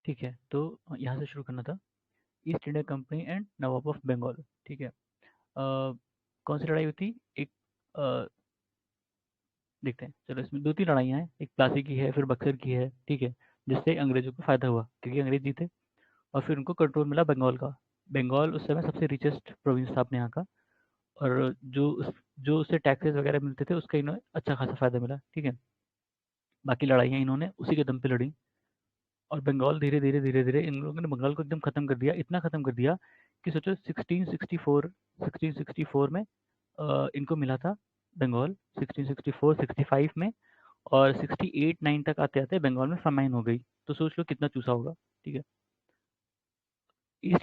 ठीक है, तो यहाँ से शुरू करना था। East India Company and Nawab of Bengal. ठीक है। कौन सी लड़ाई हुई थी? एक अ, देखते हैं, चलो इसमें दो तीन लड़ाइयाँ हैं, एक प्लासी की है, फिर बक्सर की है। ठीक है, जिससे अंग्रेजों को फायदा हुआ क्योंकि अंग्रेज जीते और फिर उनको कंट्रोल मिला बंगाल का। बंगाल उस समय सबसे रिचेस्ट प्रोविंस था अपने यहाँ का, और जो उससे टैक्सेस वगैरह मिलते थे उसका इन्हें अच्छा खासा फायदा मिला। ठीक है, बाकी लड़ाइयाँ इन्होंने उसी के दम पे लड़ी, और बंगाल धीरे धीरे इन लोगों ने बंगाल को एकदम खत्म कर दिया, इतना खत्म कर दिया कि सोचो 1664 में इनको मिला था बंगाल, 1664 65 में, और 68 9 तक आते आते बंगाल में फमाइन हो गई। तो सोच लो कितना चूसा होगा। ठीक है, East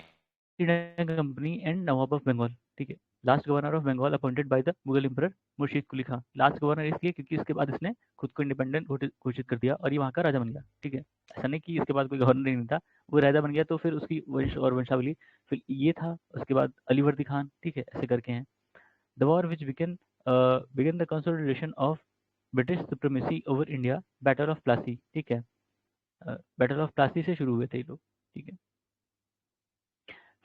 India Company and Nawab of Bengal. ठीक है, last governor of Bengal appointed by the Mughal emperor Murshid Quli Khan. Last governor इसलिए क्योंकि इसके बाद इसने खुद को इंडिपेंडेंट घोषित कर दिया और ये वहाँ का राजा बन गया। ठीक है, ऐसा नहीं कि इसके बाद कोई गवर्नर ही नहीं था, वो राजा बन गया तो फिर उसकी वंश और वंशावली फिर ये था। उसके बाद अलीवर्दी खान, ठीक है, ऐसे करके हैं। The war which began the consolidation of British supremacy over India, battle of Plassey. ठीक है, बैटल ऑफ प्लासी से शुरू हुए थे ये लोग। ठीक है,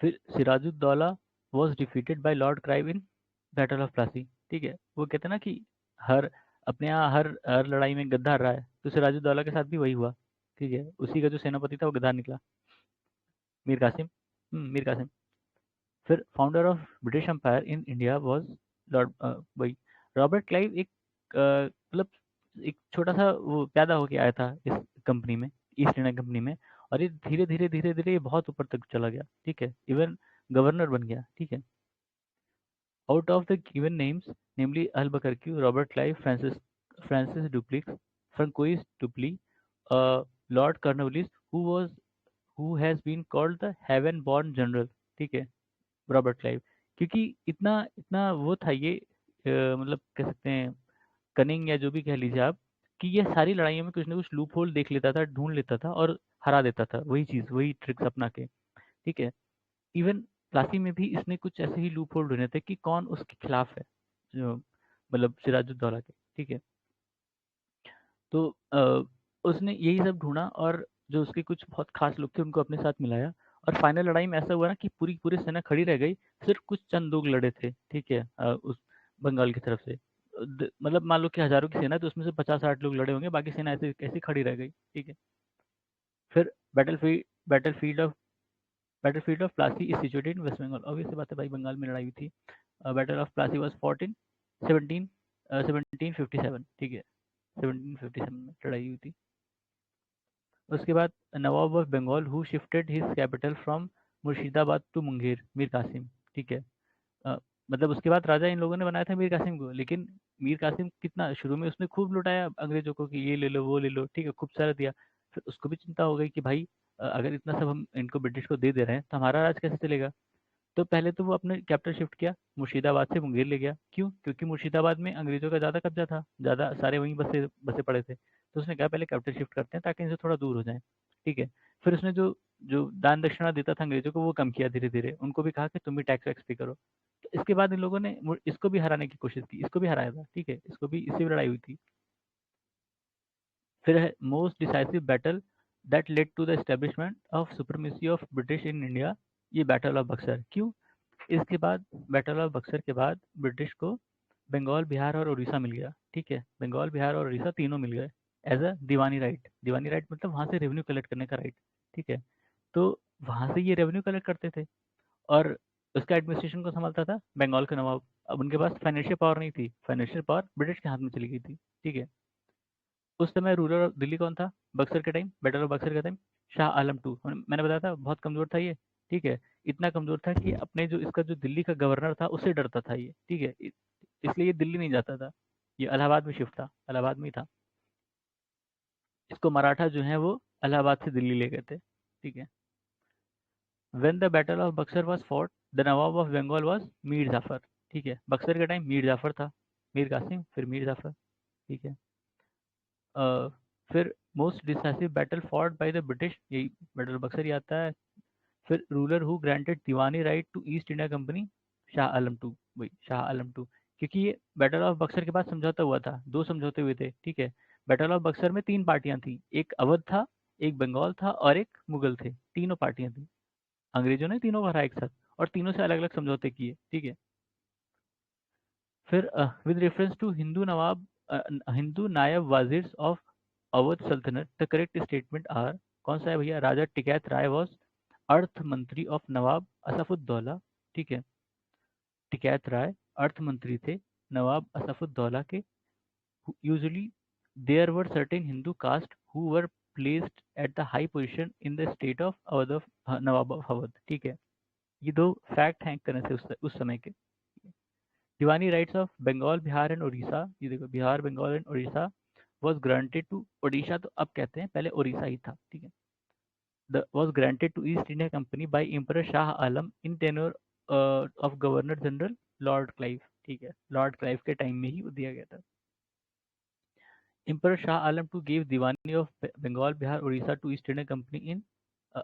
फिर Sirajuddaulah was defeated by Lord Clive in battle of Plassey. ठीक है, वो कहते हैं ना कि हर अपने यहाँ हर हर लड़ाई में गद्दा हार रहा है, तो सिराजुद्दौला के साथ भी वही हुआ। ठीक है, उसी का जो सेनापति था वो गद्दार निकला, मीर कासिम। मीर कासिम। फिर founder of British empire in India was lord वही रॉबर्ट क्लाइव। एक मतलब एक छोटा सा वो पैदा होके आया था इस कंपनी में, ईस्ट इंडिया कंपनी में, और ये धीरे धीरे ये बहुत ऊपर तक चला गया। ठीक है, इवन गवर्नर बन गया। ठीक है, out of the given names, namely Albuquerque, Robert Clive, Francis Dupleix, Francois Dupleix, Lord Cornwallis, who has been called the heaven-born general। ठीक है, रॉबर्ट क्लाइव, क्योंकि इतना इतना वो था ये, मतलब कह सकते हैं कनिंग या जो भी कह लीजिए आप, कि ये सारी लड़ाइयों में कुछ ना कुछ लूप होल देख लेता था, ढूंढ लेता था और हरा देता था, वही चीज वही ट्रिक्स अपना के। ठीक है, इवन प्लासी में भी इसने कुछ ऐसे ही लूप होल ढूंढे थे कि कौन उसके खिलाफ है, जो मतलब सिराजुद्दौला के। ठीक है, तो उसने यही सब ढूंढा और जो उसके कुछ बहुत खास लोग थे उनको अपने साथ मिलाया, और फाइनल लड़ाई में ऐसा हुआ ना कि पूरी पूरी सेना खड़ी रह गई, सिर्फ कुछ चंद लोग लड़े थे। ठीक है, उस बंगाल की तरफ से मतलब मान लो कि हजारों की सेना है, तो उसमें से 50 60 लोग लड़े होंगे, बाकी सेना ऐसे ऐसे खड़ी रह गई। ठीक है, फिर battle field of Plassey is situated in West Bengal. Obvious सी बात है भाई, बंगाल में लड़ाई हुई थी। Battle of Plassey was fought in 17 1757। ठीक है, 1757 में लड़ाई हुई थी। उसके बाद Nawab of Bengal who shifted his capital from Murshidabad to Munger, Mir Qasim. ठीक है, अ, मतलब उसके बाद राजा इन लोगों ने बनाया था मीर कासिम को, लेकिन मीर कासिम कितना शुरू में उसने खूब लुटाया अंग्रेजों को कि ये ले लो वो ले लो। ठीक है, खूब सारा दिया। फिर उसको भी चिंता हो गई कि भाई अगर इतना सब हम इनको ब्रिटिश को दे रहे हैं तो हमारा राज कैसे चलेगा। तो पहले तो वो अपने कैपिटल शिफ्ट किया, मुर्शिदाबाद से मुंगेर ले गया। क्यों? क्योंकि मुर्शिदाबाद में अंग्रेजों का ज़्यादा कब्जा था, ज़्यादा सारे वहीं बसे बसे पड़े थे। तो उसने कहा पहले कैपिटल शिफ्ट करते हैं ताकि इनसे थोड़ा दूर हो जाए। ठीक है, फिर उसने जो जो दान दक्षिणा देता था अंग्रेजों को वो कम किया धीरे धीरे, उनको भी कहा कि तुम भी टैक्स वैक्स पे करो। तो इसके बाद इन लोगों ने इसको भी हराने की कोशिश की, इसको भी हराया था। ठीक है, इसको भी, इससे भी लड़ाई हुई थी। फिर है most decisive battle that led to the establishment of supremacy of British in India, ये बैटल ऑफ बक्सर। क्यों? इसके बाद बैटल ऑफ बक्सर के बाद ब्रिटिश को बंगाल, बिहार और उड़ीसा मिल गया। ठीक है, बंगाल, बिहार और उड़ीसा तीनों मिल गए as a diwani right. Diwani right मतलब वहाँ से रेवेन्यू कलेक्ट करने का राइट। ठीक है, तो वहाँ से ये रेवेन्यू कलेक्ट करते थे, और उसका एडमिनिस्ट्रेशन को संभालता था बंगाल का नवाब। अब उनके पास फाइनेंशियल पावर नहीं थी, फाइनेंशियल पावर ब्रिटिश के हाथ में चली गई थी। ठीक है, उस समय रूलर ऑफ दिल्ली कौन था बक्सर के टाइम, बैटल ऑफ बक्सर के टाइम? शाह आलम टू। मैंने बताया था बहुत कमजोर था ये। ठीक है, इतना कमजोर था कि अपने जो इसका जो दिल्ली का गवर्नर था उससे डरता था ये। ठीक है, इसलिए ये दिल्ली नहीं जाता था, ये इलाहाबाद में शिफ्ट था, इलाहाबाद में ही था। इसको मराठा जो है वो इलाहाबाद से दिल्ली ले गए थे। ठीक है, when the battle of Buxar was fought the Nawab of Bengal was Mir Jafar. ठीक है, बक्सर के टाइम मीर जाफर था, मीर कासिम फिर मीर जाफर। ठीक है, अ, फिर most decisive battle fought by the British, यही बैटल बक्सर ही आता है। फिर ruler who granted diwani right to East India Company, Shah Alam two, वही शाह आलम टू। क्योंकि ये बैटल ऑफ बक्सर के बाद समझौता हुआ था, दो समझौते हुए थे। ठीक है, बैटल ऑफ बक्सर में तीन पार्टियां थी, एक अवध था, एक बंगाल था और एक मुगल थे, तीनों पार्टियां थी। अंग्रेजों ने तीनों को हराया एक साथ और तीनों से अलग अलग समझौते किए, ठीक है। फिर विद रेफरेंस टू हिंदू नायब वाजिर्स ऑफ अवध सल्तनत, द करेक्ट स्टेटमेंट आर, कौन सा है भैया? राजा टिकैत राय वॉज अर्थ मंत्री ऑफ नवाब असफुद्दौला, ठीक है। टिकैत राय अर्थ मंत्री थे नवाब असफुद्दौला के। Usually there were certain Hindu caste who were placed at the high position in the state of Awadh of Nawab of Awadh, ठीक है। ये दो फैक्ट हैं एक तरह से उस समय के। Diwani rights of Bengal, Bihar and Orissa, ये देखो Bihar, Bengal and Orissa was granted to Odisha, तो अब कहते हैं, पहले उड़ीसा ही था, ठीक है। Was granted to east India company by emperor Shah Alam in tenure of governor general Lord Clive, ठीक है। लॉर्ड क्लाइव के टाइम में ही वो दिया गया था। Emperor Shah Alam to give Diwani of Bengal, Bihar, Orissa to East India Company in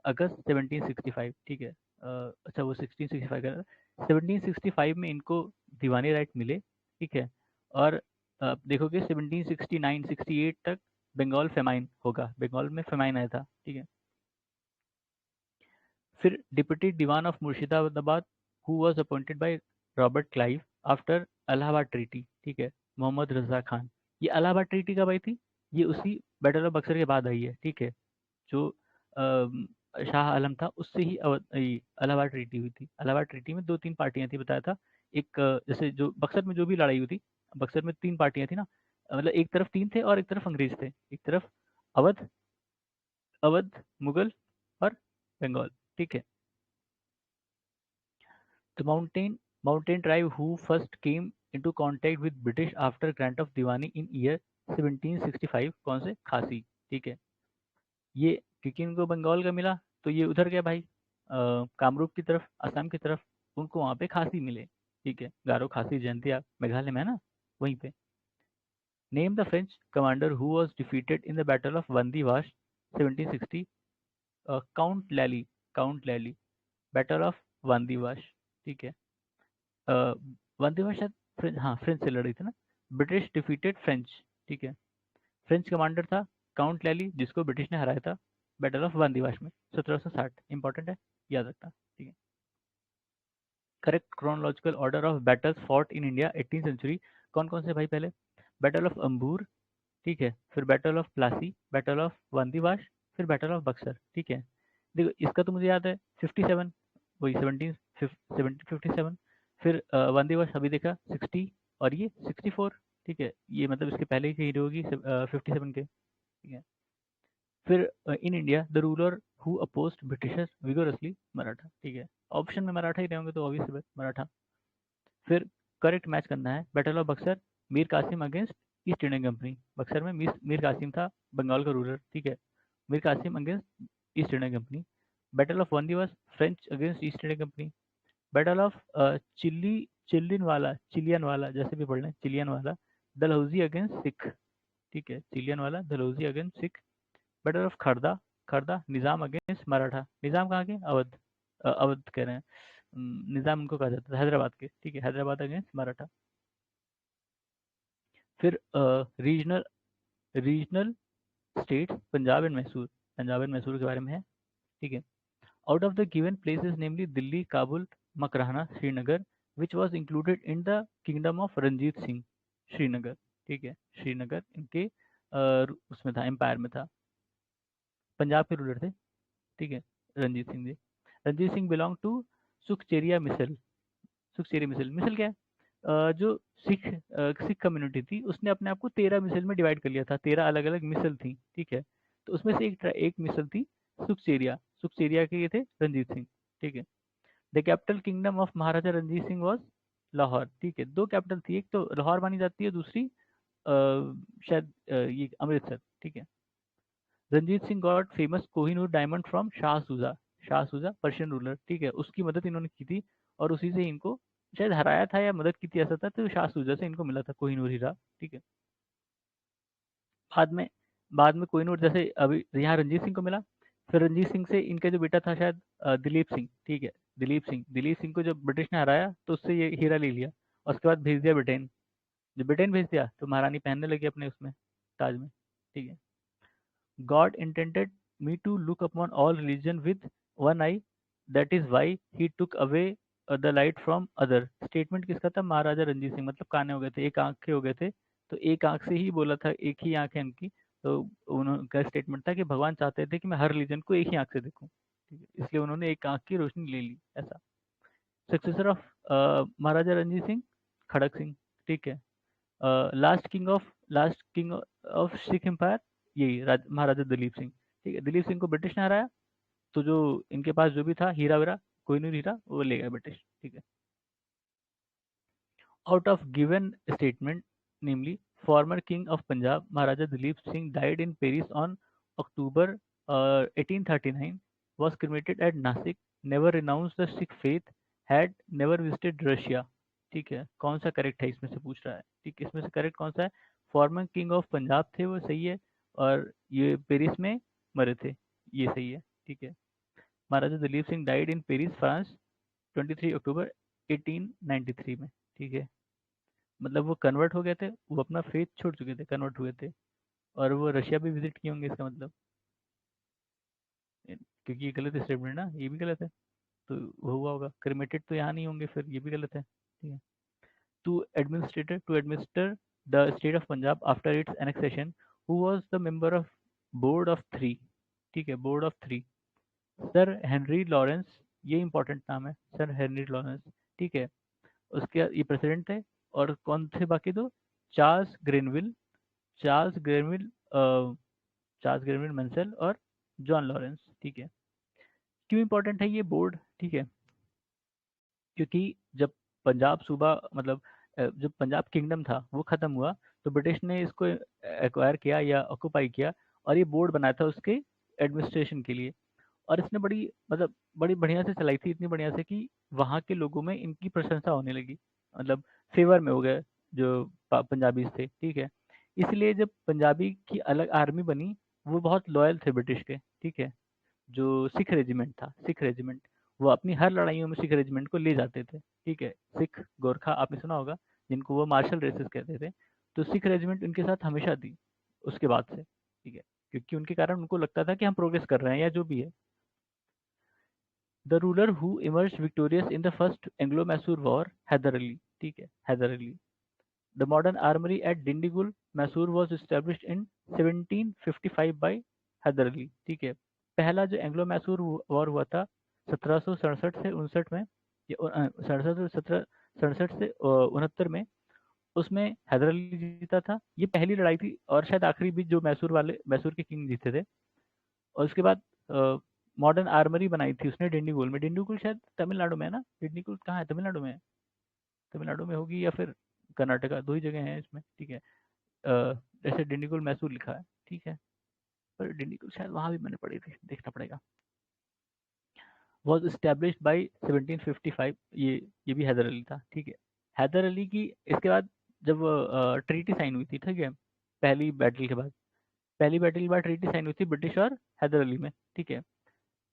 August 1765, ठीक है। अच्छा वो 1665 का, 1765 में इनको दीवानी राइट मिले, ठीक है। और देखोगे 1769 68 तक बंगाल फेमाइन होगा, बंगाल में फेमाइन आया था, ठीक है। फिर deputy diwan of Murshidabad who was appointed by Robert Clive after Allahabad treaty, ठीक है, मोहम्मद रजा खान। ये इलाहाबाद ट्रीटी कब आई थी? ये उसी बैटल ऑफ बक्सर के बाद आई है, ठीक है। जो शाह आलम था उससे ही इलाहाबाद ट्रीटी हुई थी। इलाहाबाद ट्रीटी में दो तीन पार्टियां थी, बताया था। एक जैसे जो बक्सर में जो भी लड़ाई हुई थी, बक्सर में तीन पार्टियां थी ना, मतलब एक तरफ तीन थे और एक तरफ अंग्रेज थे, एक तरफ अवध, मुगल और बंगाल, ठीक है। The mountain tribe who first came into contact with British after grant of Diwani in year 1765, कौन से? खासी, ठीक है। ये क्योंकि इनको बंगाल का मिला तो ये उधर गया भाई, कामरूप की तरफ, असम की तरफ। उनको वहाँ पे खासी मिले, ठीक है। गारो खासी जयंतिया मेघालय में है ना, वहीं पे। Name the French commander who was defeated in the battle of बंदी वाश 1760, काउंट लैली, काउंट लैली, बैटल ऑफ बंदी वाश, ठीक है। वंदे शायद हाँ फ्रेंच से लड़ी थी ना। ब्रिटिश डिफीटेड फ्रेंच, ठीक है। फ्रेंच कमांडर था काउंट लैली, जिसको ब्रिटिश ने हराया था बैटल ऑफ वांदीवाश में 1760। इंपॉर्टेंट है, याद रखना, ठीक है। Correct chronological order of battles fought in India 18th century, कौन कौन से भाई? पहले बैटल ऑफ अंबूर, ठीक है। फिर battle of Plassey, battle of Wandiwash, फिर बैटल ऑफ बक्सर, ठीक है। देखो इसका तो मुझे याद है 57, वही 1757। फिर वांदीवाश अभी देखा 60 और ये 64, ठीक है। ये मतलब इसके पहले की हीरो होगी 57 के, ठीक है। फिर in India the ruler who opposed Britishers vigorously, Maratha, ठीक है। ऑप्शन में मराठा ही रहेंगे तो ऑब्वियस बात मराठा। फिर करेक्ट मैच करना है, battle of Buxar Mir Qasim against East Indian company. Buxar में मीर कासिम था बंगाल का रूलर, ठीक है। Mir Qasim against East Indian company. Battle of Wandiwash French against East Indian company. Battle of Chillianwala जैसे भी पढ़ लें, चिलियन वाला डलहौजी अगेंस्ट सिख, ठीक है। Chillianwala Dalhousie against Sikh. Battle of Kharda, Nizam against Maratha. Nizam कहाँ के? अवध, अवध कह रहे हैं। निजाम उनको कहा जाता है हैदराबाद के, ठीक है। हैदराबाद अगेंस्ट मराठा। फिर regional regional states Punjab and Mysore, Punjab and Mysore के बारे में है, ठीक है। Out of the given places namely Delhi, Kabul, Makrana, Srinagar, which was included in the kingdom of Ranjit Singh, Srinagar, ठीक है। श्रीनगर इनके उसमें था, एम्पायर में था। पंजाब के रूलर थे, ठीक है, रंजीत सिंह जी। रंजीत सिंह बिलोंग टू सुखचेरिया मिसल। सुखचेरी मिसल, मिसल क्या है? जो सिख कम्युनिटी थी उसने अपने आप को 13 मिसल में डिवाइड कर लिया था, 13 अलग अलग मिसल थी, ठीक है। तो उसमें से एक मिसल थी सुखचेरिया, सुखचेरिया के ये थे रंजीत सिंह, ठीक है। The capital kingdom of Maharaja Ranjit Singh was Lahore, ठीक है। दो कैपिटल थी, एक तो लाहौर मानी जाती है, दूसरी शायद ये अमृतसर, ठीक है। Ranjit Singh got famous Kohinoor diamond from Shah Shuja, Shah सूजा पर्शियन रूलर, ठीक है। उसकी मदद इन्होंने की थी और उसी से इनको शायद हराया था या मदद की थी, ऐसा था। तो शाह सूजा से इनको मिला था कोहिनूर हीरा, ठीक है। बाद में कोहिनूर जैसे अभी यहाँ रंजीत सिंह को मिला, फिर रंजीत सिंह से इनका जो बेटा था शायद दिलीप सिंह, ठीक है। दिलीप सिंह को जब ब्रिटिश ने हराया तो उससे ये हीरा ले लिया और उसके बाद भेज दिया ब्रिटेन। जब ब्रिटेन भेज दिया तो महारानी पहनने लगी अपने उसमें ताज में, ठीक है। God intended me to look upon all religion with one eye. That is why he took away the light from other. Statement किसका था? महाराजा रंजीत सिंह। मतलब काने हो गए थे, एक आंख के हो गए थे, तो एक आंख से ही बोला था, एक ही आंख है इनकी। तो उनका स्टेटमेंट था कि भगवान चाहते थे कि मैं हर रिलीजन को एक ही आंख से देखूं, ठीक है, इसलिए उन्होंने एक आंख की रोशनी ले ली, ऐसा। सक्सेसर ऑफ महाराजा रंजीत सिंह, खड़क सिंह, ठीक है। Last king of Sikh empire, यही महाराजा दलीप सिंह, ठीक है। दलीप सिंह को ब्रिटिश ने हराया, तो जो इनके पास जो भी था हीरा वीरा, कोहिनूर हीरा, वो ले गया ब्रिटिश, ठीक है। Out of given statement, namely former king of Punjab Maharaja Dalip Singh died in Paris on October 1839, was cremated at Nasik, never renounced the Sikh faith, had never visited Russia। ठीक है, कौन सा correct है इसमें से पूछ रहा है, ठीक है, इसमें से करेक्ट कौन सा है? फॉर्मर किंग ऑफ पंजाब थे, वो सही है, और ये पेरिस में मरे थे, ये सही है, ठीक है। Maharaja Duleep Singh died in Paris France 23 October 1893 में, ठीक है। मतलब वो कन्वर्ट हो गए थे, वो अपना फेथ छोड़ चुके थे, कन्वर्ट हुए थे, और वो रशिया भी विजिट किए होंगे, इसका मतलब, क्योंकि ये गलत स्टेटमेंट ना, ये भी गलत है, तो वो हुआ होगा। क्रिमेटेड तो यहाँ नहीं होंगे, फिर ये भी गलत है, ठीक है। To administer the state of Punjab after its annexation, who was the member of board of three, ठीक है, board of three, sir Henry Lawrence, ये इंपॉर्टेंट नाम है, सर हेनरी लॉरेंस, ठीक है। उसके ये प्रेसिडेंट थे, और कौन थे बाकी दो? Charles Granville, Charles Granville Charles Granville Mansell, और जॉन लॉरेंस, ठीक है। क्यों इंपॉर्टेंट है ये बोर्ड, ठीक है, क्योंकि जब पंजाब सूबा, मतलब जब पंजाब किंगडम था वो खत्म हुआ, तो ब्रिटिश ने इसको एक्वायर किया या ऑक्यूपाई किया, और ये बोर्ड बनाया था उसके एडमिनिस्ट्रेशन के लिए। और इसने बड़ी, मतलब बड़ी बढ़िया से चलाई थी, इतनी बढ़िया से कि वहाँ के लोगों में इनकी प्रशंसा होने लगी, मतलब फेवर में हो गए जो पंजाबी थे, ठीक है। इसलिए जब पंजाबी की अलग आर्मी बनी, वो बहुत लॉयल थे ब्रिटिश के, ठीक है। जो सिख रेजिमेंट था, सिख रेजिमेंट, वो अपनी हर लड़ाइयों में सिख रेजिमेंट को ले जाते थे, ठीक है। सिख गोरखा आपने सुना होगा, जिनको वो मार्शल रेसेस कहते थे, तो सिख रेजिमेंट उनके साथ हमेशा थी उसके बाद से, ठीक है, क्योंकि उनके कारण उनको लगता था कि हम प्रोग्रेस कर रहे हैं या जो भी है। The ruler who emerge victorious in the first Anglo Mysore war, Hyder Ali, ठीक है, Hyder Ali. The modern armoury at Dindigul Mysore was established in 1755 by Hyder Ali, ठीक है। पहला जो एंग्लो मैसूर वॉर हुआ था 1767 से 59 में, सड़सठ से 1767 से 69 में, उसमें हैदर अली जीता था। ये पहली लड़ाई थी, और शायद आखिरी भी, जो मैसूर के किंग जीते थे। और उसके बाद मॉडर्न आर्मरी बनाई थी उसने डिंडीगुल में। डिंडीगुल शायद तमिलनाडु में है ना? डिंडीगुल कहाँ है? तमिलनाडु में है, तमिलनाडु में होगी, या फिर कर्नाटका, दो ही जगह हैं इसमें, ठीक है। जैसे डिंडीगुल मैसूर लिखा है, ठीक है, पर डिंडीगुल शायद वहाँ भी मैंने पढ़ी थी, देखना पड़ेगा। वॉज इस्टेब्लिश्ड बाई 1755, ये भी हैदर अली था, ठीक है। हैदर अली की इसके बाद जब ट्रीटी साइन हुई थी, ठीक है, पहली बैटल के बाद, पहली बैटल के बाद ट्रीटी साइन हुई थी ब्रिटिश और हैदर अली में, ठीक है।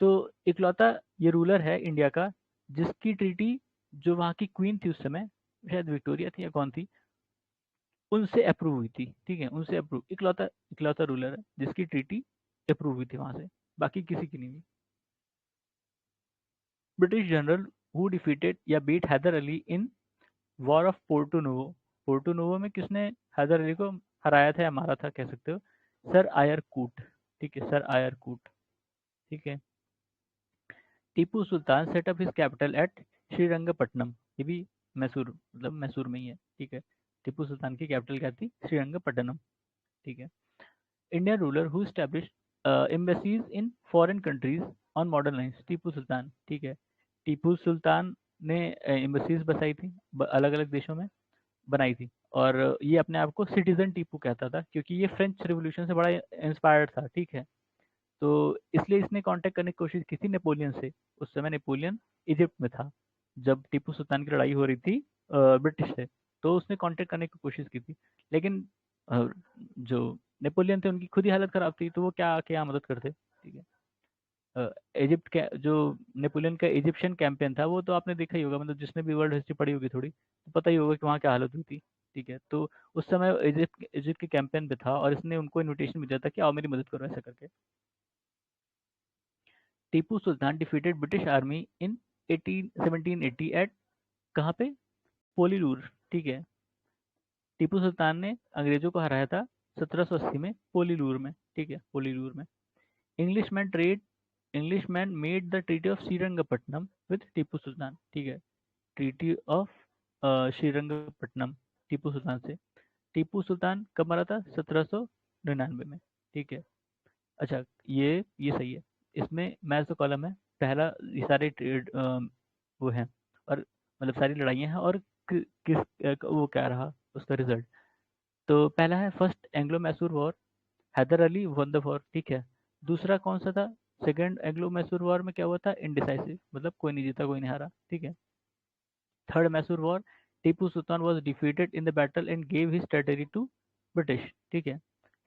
तो इकलौता ये रूलर है इंडिया का जिसकी ट्रीटी, जो वहाँ की क्वीन थी उस समय, शायद विक्टोरिया थी या कौन थी, उनसे अप्रूव हुई थी, ठीक है, उनसे अप्रूव, इकलौता इकलौता रूलर है जिसकी ट्रीटी अप्रूव हुई थी वहाँ से, बाकी किसी की नहीं हुई। ब्रिटिश जनरल हु डिफीटेड या beat Hyder Ali in war of Porto Novo, Porto Novo में किसने हैदर अली को हराया था या मारा था, कह सकते हो, सर आयर कूट, ठीक है, सर आयर कूट, ठीक है। Tipu Sultan set up his capital at Srirangapatnam, ये भी मैसूर, मतलब मैसूर में ही है, ठीक है। टीपू सुल्तान की कैपिटल क्या थी? श्रीरंगपट्टनम, ठीक है। Indian ruler who establish embassies in foreign countries on modern lines, Tipu Sultan, ठीक है। टीपू सुल्तान ने एम्बेसीज बसाई थी, अलग अलग देशों में बनाई थी, और ये अपने आप को सिटीजन टीपू कहता था, क्योंकि ये फ्रेंच रिवॉल्यूशन से बड़ा इंस्पायर्ड था, ठीक है। तो इसलिए इसने कांटेक्ट करने की कोशिश की थी नेपोलियन से। उस समय नेपोलियन इजिप्ट में था जब टीपू सुल्तान की लड़ाई हो रही थी ब्रिटिश से, तो उसने कांटेक्ट करने की कोशिश की थी, लेकिन जो नेपोलियन थे उनकी खुद ही हालत खराब थी, तो वो क्या क्या मदद करते, ठीक है। इजिप्ट के जो नेपोलियन का इजिप्शियन कैंपेन था, वो तो आपने देखा ही होगा, मतलब जिसने भी वर्ल्ड हिस्ट्री पढ़ी होगी थोड़ी, तो पता ही होगा कि वहाँ क्या हालत हुई थी, ठीक है। तो उस समय इजिप्ट इजिप्ट के कैंपेन पे था, और इसने उनको इनविटेशन भेजा था कि आओ मेरी मदद करो, ऐसा करके। Tipu Sultan defeated British army in 1780 at कहाँ पे? पोलीलूर। ठीक है, टीपू सुल्तान ने अंग्रेजों को हराया था 1780 में पोलीलूर में। ठीक है, पोलीलूर में। Englishman trade Englishman made the treaty of Srirangapatnam with Tipu Sultan. ठीक है, ट्रीटी ऑफ श्रीरंगपट्टनम टीपू सुल्तान से। टीपू सुल्तान कब मरा था? 1799 में। ठीक है, अच्छा ये सही है। इसमें मैच द कॉलम है, पहला ये सारे ट्रेड वो हैं, और मतलब सारी लड़ाइयाँ हैं, और किस वो क्या रहा उसका रिजल्ट। तो पहला है first Anglo Mysore war, Hyder Ali won the war. ठीक है, दूसरा कौन सा था? सेकंड एंग्लो मैसूर वॉर में क्या हुआ था? इंडिसाइसिव, मतलब कोई नहीं जीता कोई नहीं हारा। ठीक है, third Mysore war, Tipu Sultan was defeated in the battle and gave his territory to British. ठीक है,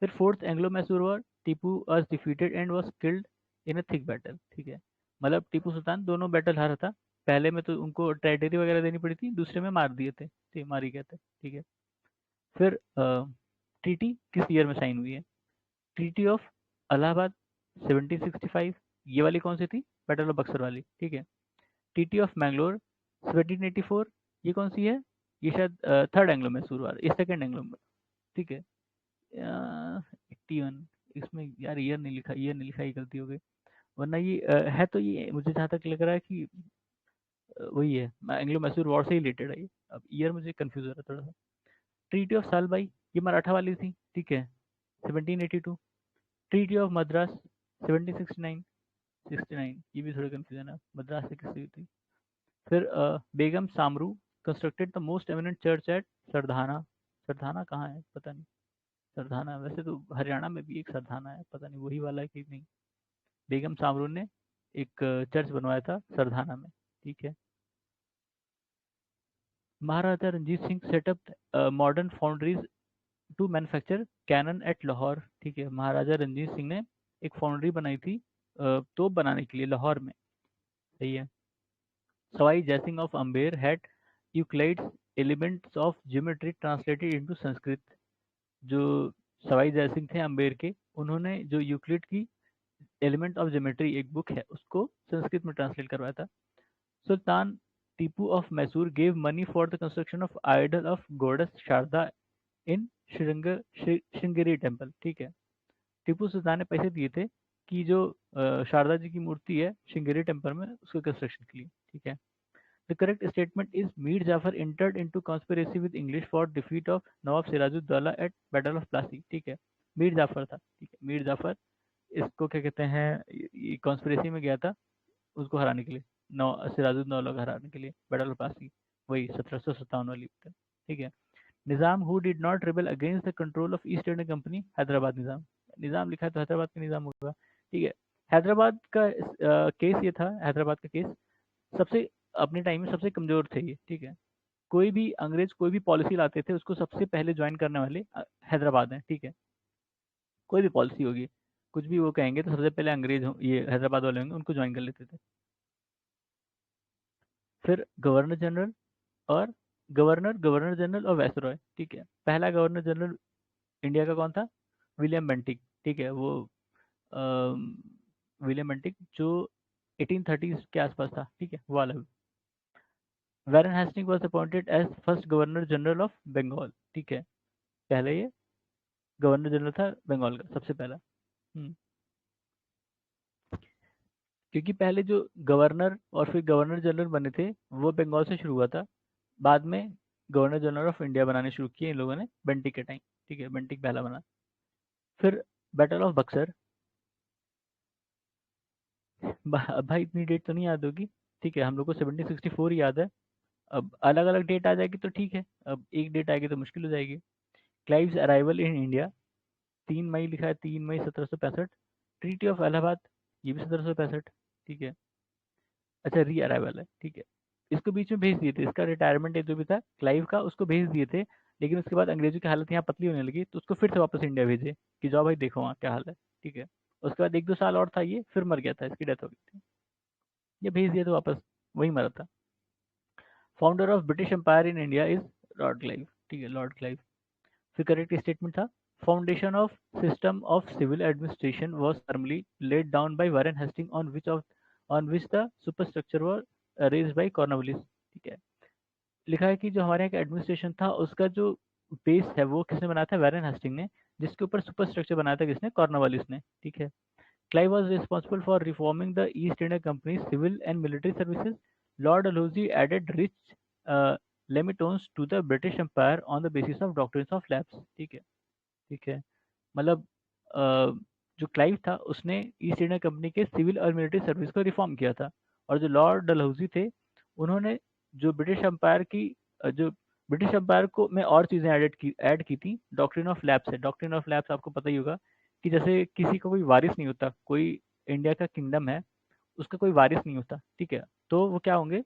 फिर fourth Anglo Mysore war, Tipu was defeated and was killed in a thick battle. ठीक है, मतलब टीपू सुल्तान दोनों बैटल हारा था, पहले में तो उनको टेरिटरी वगैरह देनी पड़ी थी, दूसरे में मार दिए थे, ठीक मार ही गए थे। ठीक है, फिर ट्रीटी किस ईयर में साइन हुई है? ट्रीटी ऑफ इलाहाबाद 1765, ये वाली कौन सी थी? बैटल ऑफ बक्सर वाली। ठीक है, ट्रीटी ऑफ मैंगलोर 1784, ये कौन सी है? ये शायद थर्ड एंग्लो मैसूर वार, ये सेकंड एंग्लो। ठीक है, 81, इसमें यार ईयर नहीं लिखा, ईयर नहीं लिखा, ये गलती हो गई, वरना ये है तो ये मुझे जहाँ तक लग रहा है कि वही है, एंग्लो मैसूर वॉर से ही रिलेटेड है ये। अब ईयर मुझे कंफ्यूज हो रहा है थोड़ा सा। ट्रीटी ऑफ सालबाई, ये मराठा वाली थी। ठीक है, 1782। ट्रीटी ऑफ मद्रास 1769, 69, ये भी थोड़ा कंफ्यूजन है, मद्रास से किसकी थी। फिर Begum Samru constructed the most eminent church at Sardhana. Sardhana कहाँ है पता नहीं। सरधाना वैसे तो हरियाणा में भी एक सरधाना है, पता नहीं वही वाला है कि नहीं। बेगम सामरू ने एक चर्च बनवाया था सरधाना में। ठीक है, Maharaja Ranjit Singh set up modern foundries to manufacture cannon at Lahore. ठीक है, महाराजा रंजीत सिंह ने एक फाउंड्री बनाई थी तोप बनाने के लिए लाहौर में। सही है। Sawai Jai Singh of Amber had Euclid's elements of geometry translated into Sanskrit. जो सवाई जयसिंह थे अम्बेर के, उन्होंने जो यूक्लिड की एलिमेंट ऑफ ज्योमेट्री एक बुक है उसको संस्कृत में ट्रांसलेट करवाया था। Sultan Tipu of Mysore gave money for the construction of idol of goddess Sharda in Sringeri temple. ठीक है, टीपू सुल्तान ने पैसे दिए थे कि जो शारदा जी की मूर्ति है श्रृंगेरी टेम्पल में, उसके कंस्ट्रक्शन के लिए। ठीक है, the correct statement is Mir Jafar entered into conspiracy with English for defeat of Nawab Sirajuddaula at battle of Plassey. ठीक है, मीर जाफर था। ठीक है, मीर जाफर इसको क्या कहते हैं, ये कॉन्स्पिरेसी में गया था उसको हराने के लिए, नौ सिराजुद्दौला को हराने के लिए, बैटल ऑफ प्लासी, वही 1757 वाली। ठीक है, Nizam who did not rebel against the control of East India Company, Hyderabad Nizam. Nizam लिखा है तो हैदराबाद का निज़ाम होगा। ठीक है, हैदराबाद का केस ये था, हैदराबाद का केस सबसे अपने टाइम में सबसे कमजोर थे ये। ठीक है, कोई भी अंग्रेज कोई भी पॉलिसी लाते थे उसको सबसे पहले ज्वाइन करने वाले हैदराबाद है। ठीक है, कोई भी पॉलिसी होगी, कुछ भी वो कहेंगे तो सबसे पहले अंग्रेज ये हैदराबाद वाले होंगे, उनको ज्वाइन कर लेते थे। फिर गवर्नर जनरल और गवर्नर जनरल और वायसरॉय। ठीक है, पहला गवर्नर जनरल इंडिया का कौन था? William Bentinck. ठीक है, वो विलियम बेंटिक जो 1830 के आसपास था। ठीक है, वो वाला। Warren Hastings was appointed as first governor general of Bengal. ठीक है, पहले ये गवर्नर जनरल था बंगाल का सबसे पहला। हम्म, क्योंकि पहले जो गवर्नर और फिर गवर्नर जनरल बने थे वो बंगाल से शुरू हुआ था, बाद में गवर्नर जनरल ऑफ इंडिया बनाने शुरू किए इन लोगों ने बेंटिक के टाइम। ठीक है, बेंटिक पहला बना। फिर बैटल ऑफ बक्सर, भाई इतनी डेट तो नहीं याद होगी। ठीक है, हम लोग को 1764 याद है। अब अलग अलग डेट आ जाएगी तो ठीक है, अब एक डेट आएगी तो मुश्किल हो जाएगी। क्लाइव्स अराइवल इन इंडिया 3 मई लिखा है, 3 मई 1765। ट्रीटी ऑफ इलाहाबाद, ये भी 1765। ठीक है, अच्छा री अराइवल है। ठीक है, इसको बीच में भेज दिए थे, इसका रिटायरमेंट जो भी था क्लाइव का उसको भेज दिए थे, लेकिन उसके बाद अंग्रेजों की हालत यहाँ पतली होने लगी तो उसको फिर से वापस इंडिया भेजे कि जाओ भाई देखो वहाँ क्या हाल है। ठीक है, उसके बाद 1-2 साल और था ये, फिर मर गया था, इसकी डेथ हो गई थी, ये भेज दिया तो वापस वही मरा था। Founder of British empire in India is lord Clive. ठीक है, लॉर्ड क्लाइव। फिर करेक्ट स्टेटमेंट था, foundation of system of civil administration was firmly laid down by Warren Hastings on which of on which the superstructure were raised by Cornwallis. ठीक है, लिखा है कि जो हमारे यहाँ का एडमिनिस्ट्रेशन था उसका जो बेस है वो किसने बनाया था, वैरेन हेस्टिंग ने, जिसके ऊपर सुपरस्ट्रक्चर बनाया था किसने, कॉर्नवालिस ने। ठीक है, Clive was responsible for reforming the East India Company civil and military services. Lord Dalhousie added rich लेमिटोन्स to the British empire on the basis of doctrines of lapse. ठीक है, ठीक है, मतलब जो क्लाइव था उसने ईस्ट इंडिया कंपनी के सिविल और मिलिट्री सर्विस को रिफॉर्म किया था, और जो लॉर्ड डलहौजी थे उन्होंने जो ब्रिटिश एम्पायर की जो ब्रिटिश एम्पायर को में और चीज़ें ऐड की थी। डॉक्ट्रिन ऑफ लैप्स है, डॉक्ट्रिन ऑफ लैप्स आपको पता ही होगा कि जैसे किसी को कोई वारिस नहीं होता, कोई इंडिया का किंगडम है उसका कोई वारिस नहीं होता। ठीक है, तो वो क्या होंगे,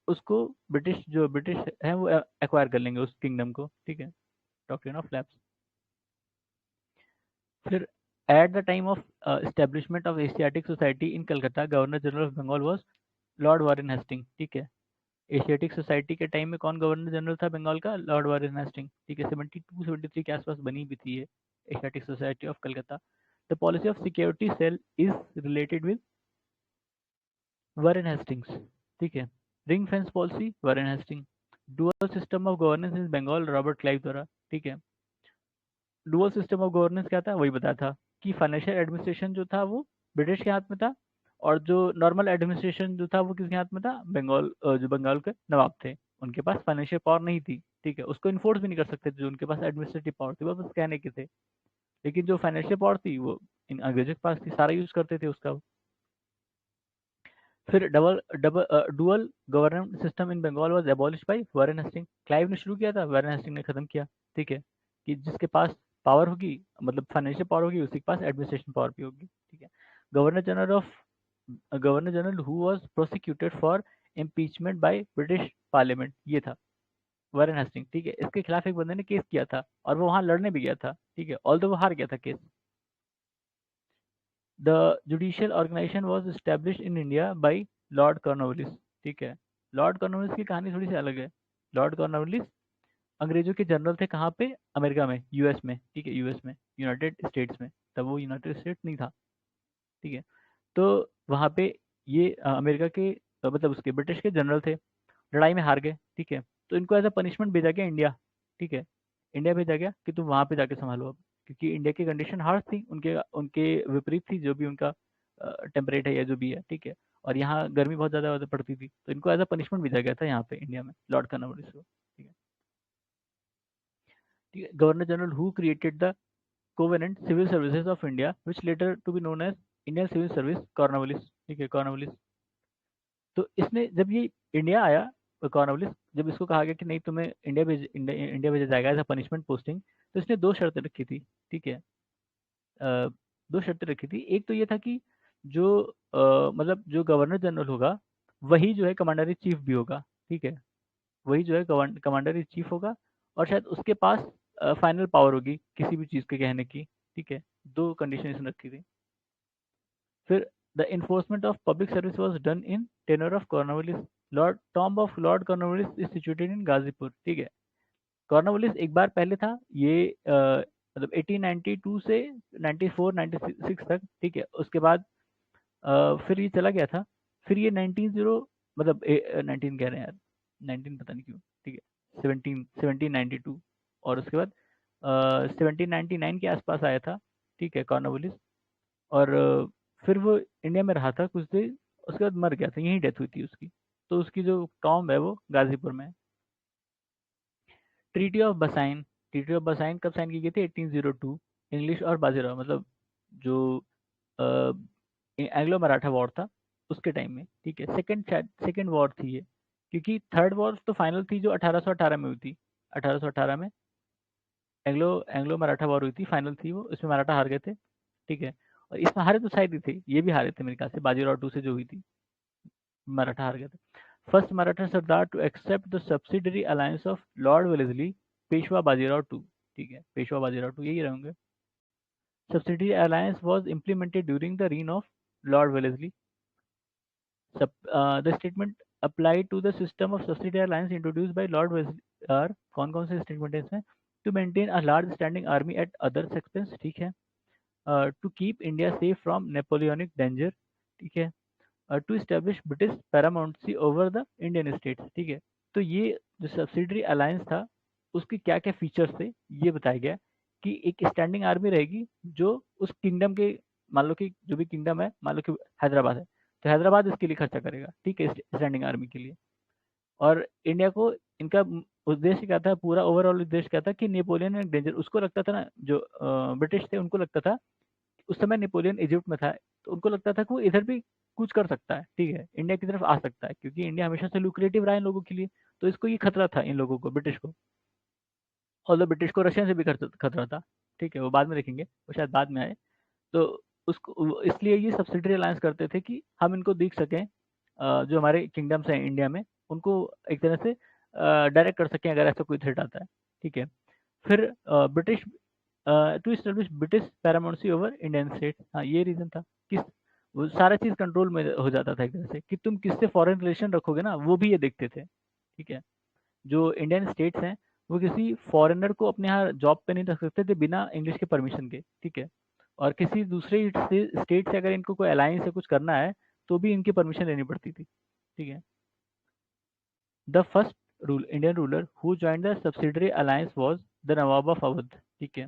उसको ब्रिटिश है वो एक्वायर कर लेंगे उस किंगडम को। ठीक है, डॉक्ट्रिन ऑफ लैप्स। फिर at the time of establishment of Asiatic society in Calcutta, governor general of Bengal was lord Warren Hastings. ठीक है, एशियाटिक सोसाइटी के टाइम में कौन गवर्नर जनरल था बंगाल का, लॉर्ड वारेन हेस्टिंग। ठीक है, 72-73 के आसपास बनी भी थी ये Asiatic society of Calcutta. The policy of security cell is related with Warren Hastings. ठीक है, ring fence policy Warren Hastings. Dual system of governance in Bengal, Robert Clive द्वारा। ठीक है, डुअल सिस्टम ऑफ गवर्नेंस क्या था, वही बताया था कि फाइनेंशियल एडमिनिस्ट्रेशन जो था वो ब्रिटिश के हाथ में था, और जो नॉर्मल एडमिनिस्ट्रेशन जो था वो किसके हाथ में था, जो बंगाल के नवाब थे उनके पास फाइनेंशियल पावर नहीं थी। ठीक है, उसको इन्फोर्स भी नहीं कर सकते थे, जो उनके पास एडमिनिस्ट्रेटिव पावर थी वो बस कहने के थे, लेकिन जो फाइनेंशियल पावर थी वो इन अंग्रेजों के पास थी, सारा यूज करते थे उसका। फिर double double dual government system in Bengal was abolish by Warren Hastings. Clive ने शुरू किया था, वारेन हेस्टिंग ने खत्म किया। ठीक है, कि जिसके पास पावर होगी, मतलब फाइनेंशियल पावर होगी, उसी के पास एडमिनिस्ट्रेशन पावर भी होगी। ठीक है, governor general of governor general who was prosecuted for impeachment by British parliament, ये था वारेन हेस्टिंग। ठीक है, इसके खिलाफ एक बंदे ने केस किया था और वो वहां लड़ने भी गया था। ठीक है, ऑल्दो वो हार गया था case. The judicial organisation was established in India by lord Cornwallis. ठीक है, लॉर्ड कॉर्नवालिस की कहानी थोड़ी सी अलग है। लॉर्ड कॉर्नवालिस अंग्रेजों के जनरल थे, कहाँ पे, अमेरिका में, यूएस में। ठीक है, यूएस में, यूनाइटेड स्टेट्स में, तब वो यूनाइटेड स्टेट्स नहीं था। ठीक है, तो वहाँ पे ये अमेरिका के मतलब उसके ब्रिटिश के जनरल थे, लड़ाई में हार गए। ठीक है, तो इनको एज अ पनिशमेंट भेजा गया इंडिया। ठीक है, इंडिया भेजा गया कि तुम वहाँ पे जाके संभालो अब, क्योंकि इंडिया की कंडीशन हार्श थी, उनके उनके विपरीत थी जो भी उनका टेम्परेट है या जो भी है। ठीक है, और यहाँ गर्मी बहुत ज़्यादा पड़ती थी, तो इनको एज अ पनिशमेंट भेजा गया था यहाँ पे इंडिया में, लॉर्ड कॉर्नवालिस को। ठीक है, ठीक है, governor general who created the covenant civil services of India which later to be known as Indian civil service, Cornwallis. ठीक है, कॉर्नवालिस। तो इसने जब ये इंडिया आया, कॉर्नवालिस, जब इसको कहा गया कि नहीं तुम्हें इंडिया भेजा जाएगा एज अ पनिशमेंट पोस्टिंग, तो इसने दो शर्तें रखी थी। ठीक है, दो शर्तें रखी थी। एक तो ये था कि जो मतलब जो गवर्नर जनरल होगा वही जो है कमांडर इन चीफ भी होगा। ठीक है, वही जो है कमांडर इन चीफ होगा, और शायद उसके पास फाइनल पावर होगी किसी भी चीज़ के कहने की। ठीक है, दो कंडीशन इसने रखी थी। फिर the enforcement of public service was done in tenure of Cornwallis. Lord tomb of Lord Cornwallis is situated in Ghazipur. ठीक है, कॉर्नवालिस एक बार पहले था ये मतलब 1892 से 94 96 तक। ठीक है, उसके बाद फिर ये चला गया था। फिर ये 19 कह रहे हैं यार, 19 पता नहीं क्यों। ठीक है, 1792, और उसके बाद 1799 के आसपास आया था। ठीक है, कॉर्नवालिस, और फिर वो इंडिया में रहा था कुछ देर, उसके बाद मर गया था, यहीं डेथ हुई थी उसकी। तो उसकी जो टॉम्ब है वो गाजीपुर में है। ट्रीटी ऑफ बसाइन, ट्रीटी ऑफ बसाइन कब साइन की गई थी, 1802। इंग्लिश और बाजीराव, मतलब जो एंग्लो मराठा वॉर था उसके टाइम में। ठीक है, सेकंड वॉर थी ये, क्योंकि थर्ड वॉर तो फाइनल थी जो 1818 में हुई थी। 1818 में एंग्लो एंग्लो मराठा वॉर हुई थी, फाइनल थी वो, इसमें मराठा हार गए थे। ठीक है, और इसमें हारे तो शायद ही थे, ये भी हारे थे मेरे ख्याल से, बाजीराव टू से जो हुई थी, मराठा हार गए थे। First Maratha sardar to accept the subsidiary alliance of lord Wellesley, Peshwa Bajirao two. ठीक है, पेशवा बाजीराव टू यही रहेंगे। Subsidiary alliance was implemented during the reign of lord Wellesley. The statement apply to the system of subsidiary alliance introduced by lord Wellesley are, कौन कौन से statement है इसमें, to maintain a large standing army at others expense. ठीक है, to keep India safe from Napoleonic danger. ठीक है, to establish British paramountcy over the Indian states. ठीक है, तो ये जो सब्सिडरी अलायंस था उसके क्या क्या फीचर्स थे ये बताया गया कि एक स्टैंडिंग आर्मी रहेगी जो उस किंगडम के, मान लो कि जो भी किंगडम है, मान लो कि हैदराबाद है, तो हैदराबाद इसके लिए खर्चा करेगा, ठीक है, स्टैंडिंग आर्मी के लिए। और इंडिया को इनका उद्देश्य क्या था, पूरा ओवरऑल उद्देश्य क्या था कि नेपोलियन एंड डेंजर, उसको लगता था ना, जो ब्रिटिश थे उनको लगता था, उस समय नेपोलियन इजिप्ट में था, तो उनको लगता था कि वो इधर भी कुछ कर सकता है, ठीक है, इंडिया की तरफ आ सकता है, क्योंकि इंडिया हमेशा से लुक्रेटिव रहा है इन लोगों के लिए। तो इसको ये खतरा था इन लोगों को, ब्रिटिश को। और ब्रिटिश को रशियन से भी खतरा था, ठीक है, वो बाद में देखेंगे, वो शायद बाद में आए। तो इसलिए ये सब्सिडरी अलायंस करते थे कि हम इनको देख सकें, जो हमारे किंगडम्स हैं इंडिया में, उनको एक तरह से डायरेक्ट कर सकें अगर ऐसा कोई थ्रेट आता है, ठीक है। फिर British to establish British paramountcy over Indian state, हाँ ये रीजन था कि वो सारा चीज कंट्रोल में हो जाता था एक तरह से, कि तुम किससे फॉरेन रिलेशन रखोगे ना, वो भी ये देखते थे, ठीक है। जो इंडियन स्टेट्स हैं वो किसी फॉरेनर को अपने यहाँ जॉब पे नहीं रख सकते थे बिना इंग्लिश के परमिशन के, ठीक है। और किसी दूसरे स्टेट से अगर इनको कोई अलायंस से कुछ करना है तो भी इनकी परमिशन लेनी पड़ती थी, ठीक है। The first rule Indian ruler who join the subsidiary alliance was the Nawab of Awadh, ठीक है।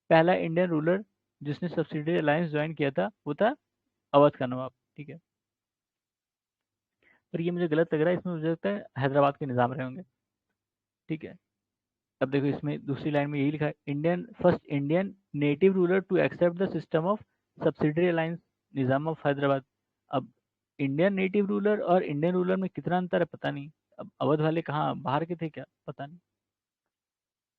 पहला इंडियन रूलर जिसने सब्सिडरी अलायंस ज्वाइन किया था वो था अवध का नवाब, ठीक है। पर ये मुझे गलत लग रहा है, इसमें मुझे लगता है हैदराबाद के निज़ाम रहे होंगे, ठीक है। अब देखो इसमें दूसरी लाइन में यही लिखा है, Indian first Indian native ruler to accept the system of subsidiary alliance, Nizam of Hyderabad. अब इंडियन नेटिव रूलर और इंडियन रूलर में कितना अंतर है पता नहीं, अब अवध वाले कहाँ बाहर के थे क्या, पता नहीं।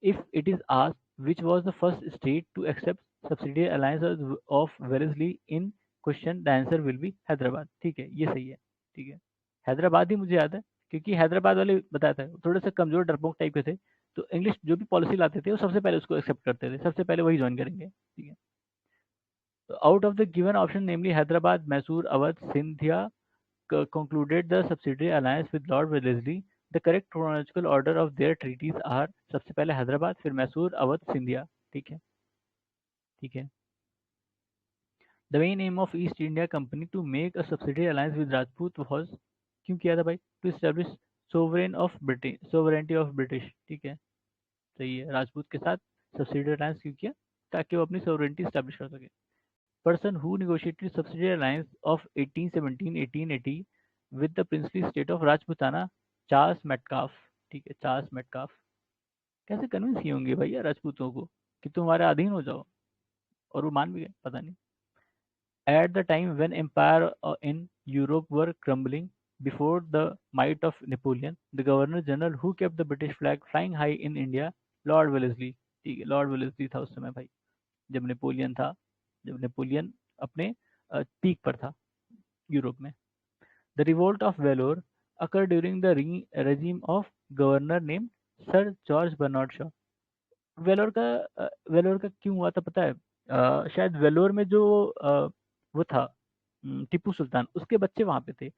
If it is asked which was the first state to accept subsidiary alliance of Wellesley in question, the answer will be Hyderabad, ठीक है, ये सही है, ठीक है। हैदराबाद ही मुझे याद है, क्योंकि हैदराबाद वाले बताया था थोड़े से कमजोर डरपोक टाइप के थे, तो इंग्लिश जो भी पॉलिसी लाते थे वो सबसे पहले उसको एक्सेप्ट करते थे, सबसे पहले वही ज्वाइन करेंगे, ठीक है। तो out of the given option namely Hyderabad, Mysore, Awadh, Scindia concluded the subsidiary alliance with Lord Wellesley. The correct chronological order of their treaties are, सबसे पहले हैदराबाद, फिर मैसूर, अवध, सिंधिया, ठीक है, ठीक है। The main aim of East India Company to make a subsidiary alliance with Rajput was, क्यों किया था भाई, to establish sovereignty of British, ठीक है, सही है, राजपूत के साथ subsidiary alliance क्यों किया, ताकि वो अपनी sovereignty establish कर सके। Person who negotiated subsidiary alliance of 1817-1880 with the princely state of Rajputana, Charles Metcalfe, ठीक है, चार्ल्स मेटकाफ। कैसे कन्विंस किए होंगे भैया राजपूतों को कि तुम हमारे अधीन हो जाओ, और वो मान भी गए, पता नहीं। At the time when empire in Europe were crumbling before the might of Napoleon, the Governor General who kept the British flag flying high in India, Lord Wellesley, ठीक है, लॉर्ड वेलेस्ली था उस समय भाई, जब नेपोलियन था, जब Napoleon अपने पीक पर था यूरोप में। The revolt of Vellore occurred during the regime of governor named sir George Bernard Shaw. Vellore का क्यों हुआ था पता है, शायद वेलोर में जो वो था, टीपू सुल्तान, उसके बच्चे वहां पे थे,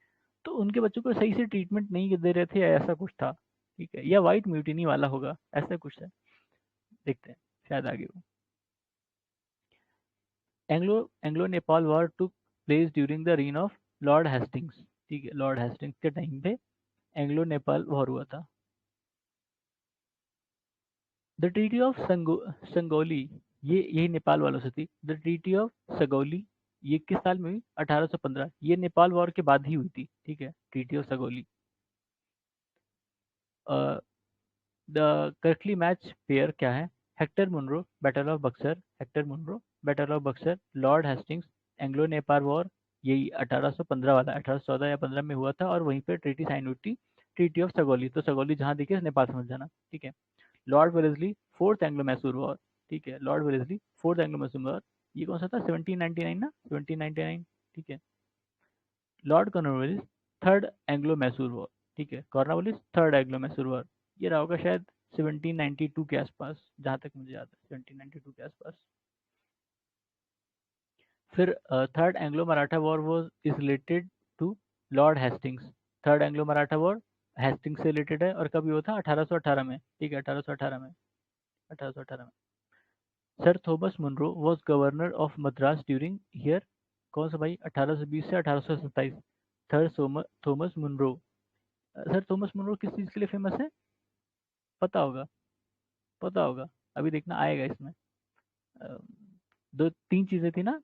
तो उनके बच्चों को सही से ट्रीटमेंट नहीं दे रहे थे, या ऐसा कुछ था, ठीक है, या वाइट म्यूटिनी वाला होगा, ऐसा कुछ है, देखते हैं शायद आगे वो। Anglo Anglo Nepal war took place during the reign of lord Hastings, ठीक है, लॉर्ड हेस्टिंग्स के टाइम पे एंग्लो नेपाल वॉर हुआ था। द ट्रीटी ऑफ संगोली, ये यही नेपाल वालों से थी, द ट्रीटी ऑफ सगौली, ये किस साल में हुई, 1815, ये नेपाल वॉर के बाद ही हुई थी, ठीक है, treaty of Sagauli. The correctly match pair क्या है, Hector Munro, battle of Buxar, Hector Munro, battle of Buxar, Lord Hastings, Anglo Nepal war, यही 1815 वाला, 1814 या 15 में हुआ था, और वहीं पे ट्रीटी साइन हुई थी, ट्रीटी ऑफ सगौली, तो सगौली जहाँ दिखे नेपाल समझ जाना, ठीक है। Lord Wellesley fourth Anglo Mysore war, ठीक है, Lord Wellesley fourth Anglo Mysore war, ये कौन सा था, 1799 ना, 1799, ठीक है। Lord Cornwallis third Anglo Mysore war, ठीक है, Cornwallis third Anglo Mysore war, ये रहा होगा शायद 1792 के आसपास, जहाँ तक मुझे याद है 1792 के आसपास। फिर third Anglo Maratha war was is related to lord Hastings, third Anglo Maratha war Hastings से रिलेटेड है, और कभी हुआ था 1818 में, ठीक है, 1818 में, 1818 में। Sir Thomas Munro was governor of Madras during year, कौन सा भाई, 1820 से 1827, sir Thomas Munro. Sir Thomas Munro किस चीज़ के लिए फेमस है? पता होगा, पता होगा, अभी देखना आएगा इसमें। अ, दो तीन चीज़ें थी ना,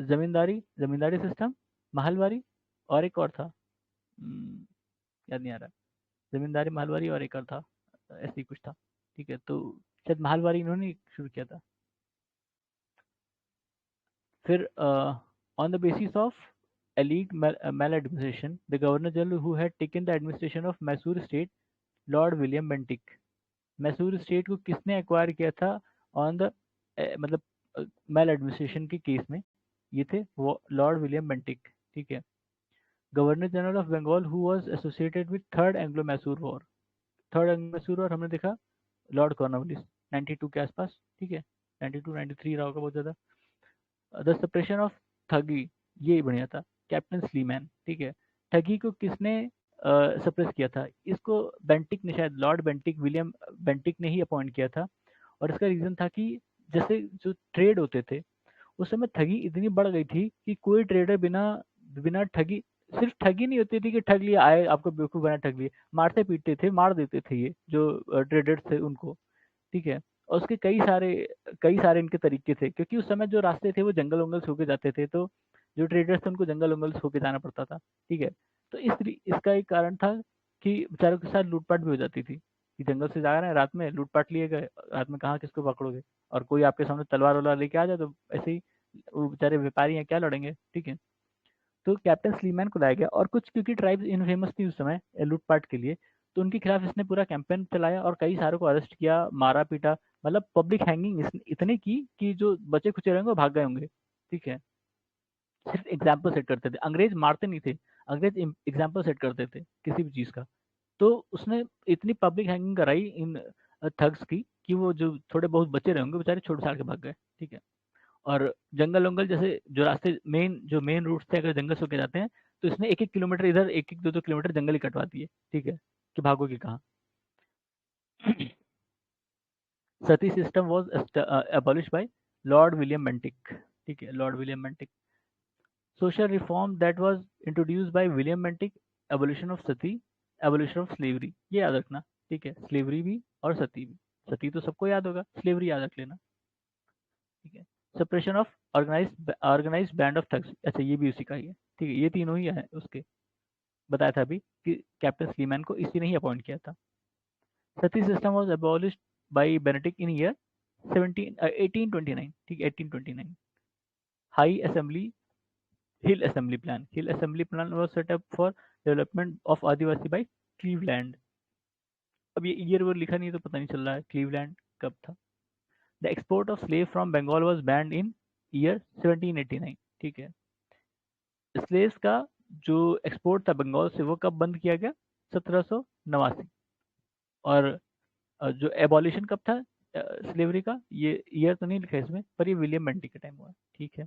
जमींदारी, जमींदारी सिस्टम, महलवारी, और एक और था, याद नहीं आ रहा। जमींदारी, महलवारी और एक और था, ऐसे ही कुछ था। ठीक है, तो शायद महलवारी इन्होंने ही शुरू किया था। फिर on the basis of elite maladministration, the governor general who had taken the administration of Mysore state, lord William Bentinck. Mysore state को किसने एक्वायर किया था ऑन द मतलब मेल एडमिनिस्ट्रेशन के केस में? ये थे वो लॉर्ड विलियम बेंटिक। ठीक है। Governor general of Bengal who was associated with third Anglo Mysore war. Third Anglo Mysore war हमने देखा, लॉर्ड कॉर्नवालिस 92 के आसपास। ठीक है, 92 93 रहा होगा बहुत ज़्यादा। द सप्रेशन ऑफ ठगी, ये बढ़िया था, कैप्टन स्लीमैन। ठीक है। ठगी को किसने सप्रेस किया था? इसको बेंटिक ने, शायद लॉर्ड बेंटिक, विलियम बेंटिक ने ही अपॉइंट किया था। और इसका रीज़न था कि जैसे जो ट्रेड होते थे उस समय ठगी इतनी बढ़ गई थी कि कोई ट्रेडर बिना बिना ठगी, सिर्फ ठगी नहीं होती थी कि ठग लिया, आए आपको बेवकूफ़ बना ठग लिए, मारते पीटते थे, मार देते थे ये जो ट्रेडर्स थे उनको। ठीक है। और उसके कई सारे इनके तरीके थे, क्योंकि उस समय जो रास्ते थे वो जंगल वंगल से होके जाते थे, तो जो ट्रेडर्स थे उनको जंगल वंगल से होके जाना पड़ता था। ठीक है। तो इसका एक कारण था कि बेचारों के साथ लूटपाट भी हो जाती थी, कि जंगल से जा रहे हैं रात में, लूटपाट लिए गए, रात में कहाँ किसको पकड़ोगे, और कोई आपके सामने तलवार वलवार लेके आ जाए तो ऐसे ही वो बेचारे व्यापारी हैं, क्या लड़ेंगे। ठीक है। तो कैप्टन स्लीमैन को लाया गया, और कुछ क्योंकि ट्राइब्स इनफेमस थी उस समय लूटपाट के लिए, तो उनके खिलाफ इसने पूरा कैंपेन चलाया और कई सारों को अरेस्ट किया, मारा पीटा, मतलब पब्लिक हैंगिंग इतनी की कि जो बचे खुचे रहेंगे वो भाग गए होंगे। ठीक है। सिर्फ एग्जाम्पल सेट करते थे, अंग्रेज मारते नहीं थे, अंग्रेज एग्जाम्पल सेट करते थे किसी भी चीज़ का। तो उसने इतनी पब्लिक हैंगिंग कराई इन थग्स की कि वो जो थोड़े बहुत बचे रहेंगे बेचारे छोड़ छाड़ के भाग गए। ठीक है। और जंगल वंगल जैसे जो रास्ते मेन रूट्स थे, अगर जंगल से होके जाते हैं तो इसने 1-1 किलोमीटर इधर, 1-1 2-2 किलोमीटर जंगल ही कटवा दिए। ठीक है, कि भागोगे कहाँ। Sati system was abolish by Lord William Bentinck. ठीक है, Lord William Bentinck. Social reform that was introduced by William Bentinck, abolition of sati, abolition of slavery, ये याद रखना। ठीक है, स्लेवरी भी और सती भी। सती तो सबको याद होगा, स्लेवरी याद रख लेना। ठीक है। Suppression of organise band of thugs, अच्छा ये भी उसी का ही है। ठीक है, ये तीनों ही है उसके, बताया था अभी कि कैप्टन स्लीमैन को इसी ने ही अपॉइंट किया था। Sati system was abolished by Benedict in year 1829। ठीक है, 1829। High assembly, hill assembly plan was set up for development of Adivasi by Cleveland. अब ये ईयर वो लिखा नहीं है तो पता नहीं चल रहा है क्लीवलैंड कब था। The export of slave from Bengal was banned in year 1789। ठीक है। स्लेव्स का जो एक्सपोर्ट था बंगाल से वो कब बंद किया गया? 1789। और जो एबॉलिशन कब था स्लेवरी का, ये ईयर तो नहीं लिखा है इसमें, पर ये विलियम बेंटिक के टाइम हुआ है। ठीक है।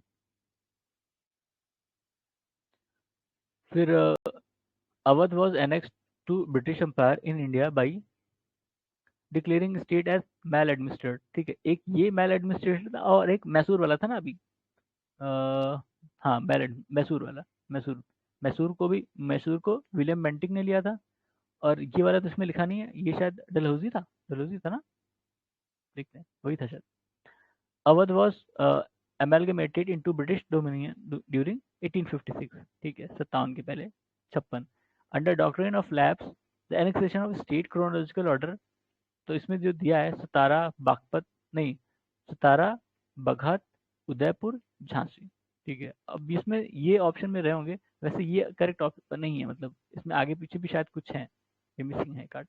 फिर Awadh was annexed to British empire in India by declaring state as maladministrate. ठीक है, एक ये मैल एडमिनिस्ट्रेशन था और एक मैसूर वाला था ना अभी। अ, हाँ, मैसूर वाला, मैसूर, मैसूर को विलियम बेंटिक ने लिया था। और ये वाला तो इसमें लिखा नहीं है, ये शायद डलहौजी था ना, देखते हैं, वही था शायद। Awadh was amalgamated into British Dominion during 1856। ठीक है, 57 के पहले, 56। Under doctrine of lapse, the annexation of state chronological order, तो इसमें जो दिया है सतारा, बागपत, नहीं, सतारा, बघत, उदयपुर, झांसी। ठीक है, अब इसमें ये ऑप्शन में रहे होंगे, वैसे ये करेक्ट ऑप्शन नहीं है, मतलब इसमें आगे पीछे भी शायद कुछ है, ये मिसिंग है card.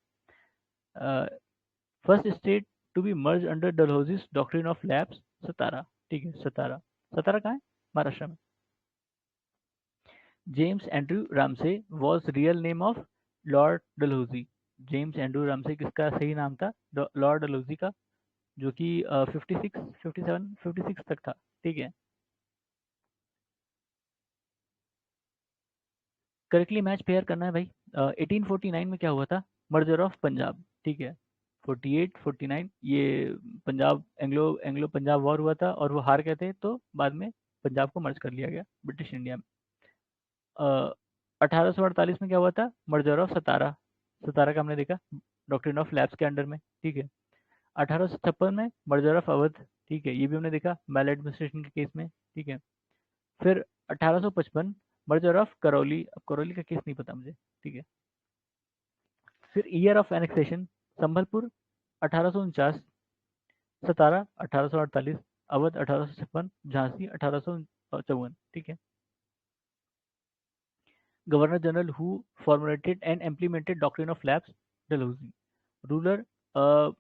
First state to be merge under Dalhousie's doctrine of lapse, Satara. ठीक है, सतारा। सतारा कहाँ है? महाराष्ट्र में। James Andrew Ramsay was real name of Lord Dalhousie. James Andrew Ramsay किसका सही नाम था? लॉर्ड डलहौजी का, जो कि 56 57 56 तक था। ठीक है। करेक्टली मैच पेयर करना है भाई। 1849 में क्या हुआ था? Merger of Punjab. ठीक है। 48 49 ये Punjab, Anglo Anglo Punjab war हुआ था और वो हार गए थे, तो बाद में पंजाब को मर्ज कर लिया गया ब्रिटिश इंडिया में। 1848 में क्या हुआ था? मर्जर ऑफ सतारा। सतारा का हमने देखा डॉक्ट्रिन ऑफ लैब्स के अंडर में, ठीक है। 1856 में मर्जर ऑफ अवध, ठीक है, ये भी हमने देखा मैल एडमिनिस्ट्रेशन के केस में, ठीक है। फिर 1855 मर्जर ऑफ करौली, अब करौली का केस नहीं पता मुझे, ठीक है। फिर ईयर ऑफ एनेक्सेशन संबलपुर 1849, सतारा 1848, अवध 1856, झांसी 1854, ठीक है। Governor general who formulated and implemented doctrine of lapse, Dalhousie. Ruler uh,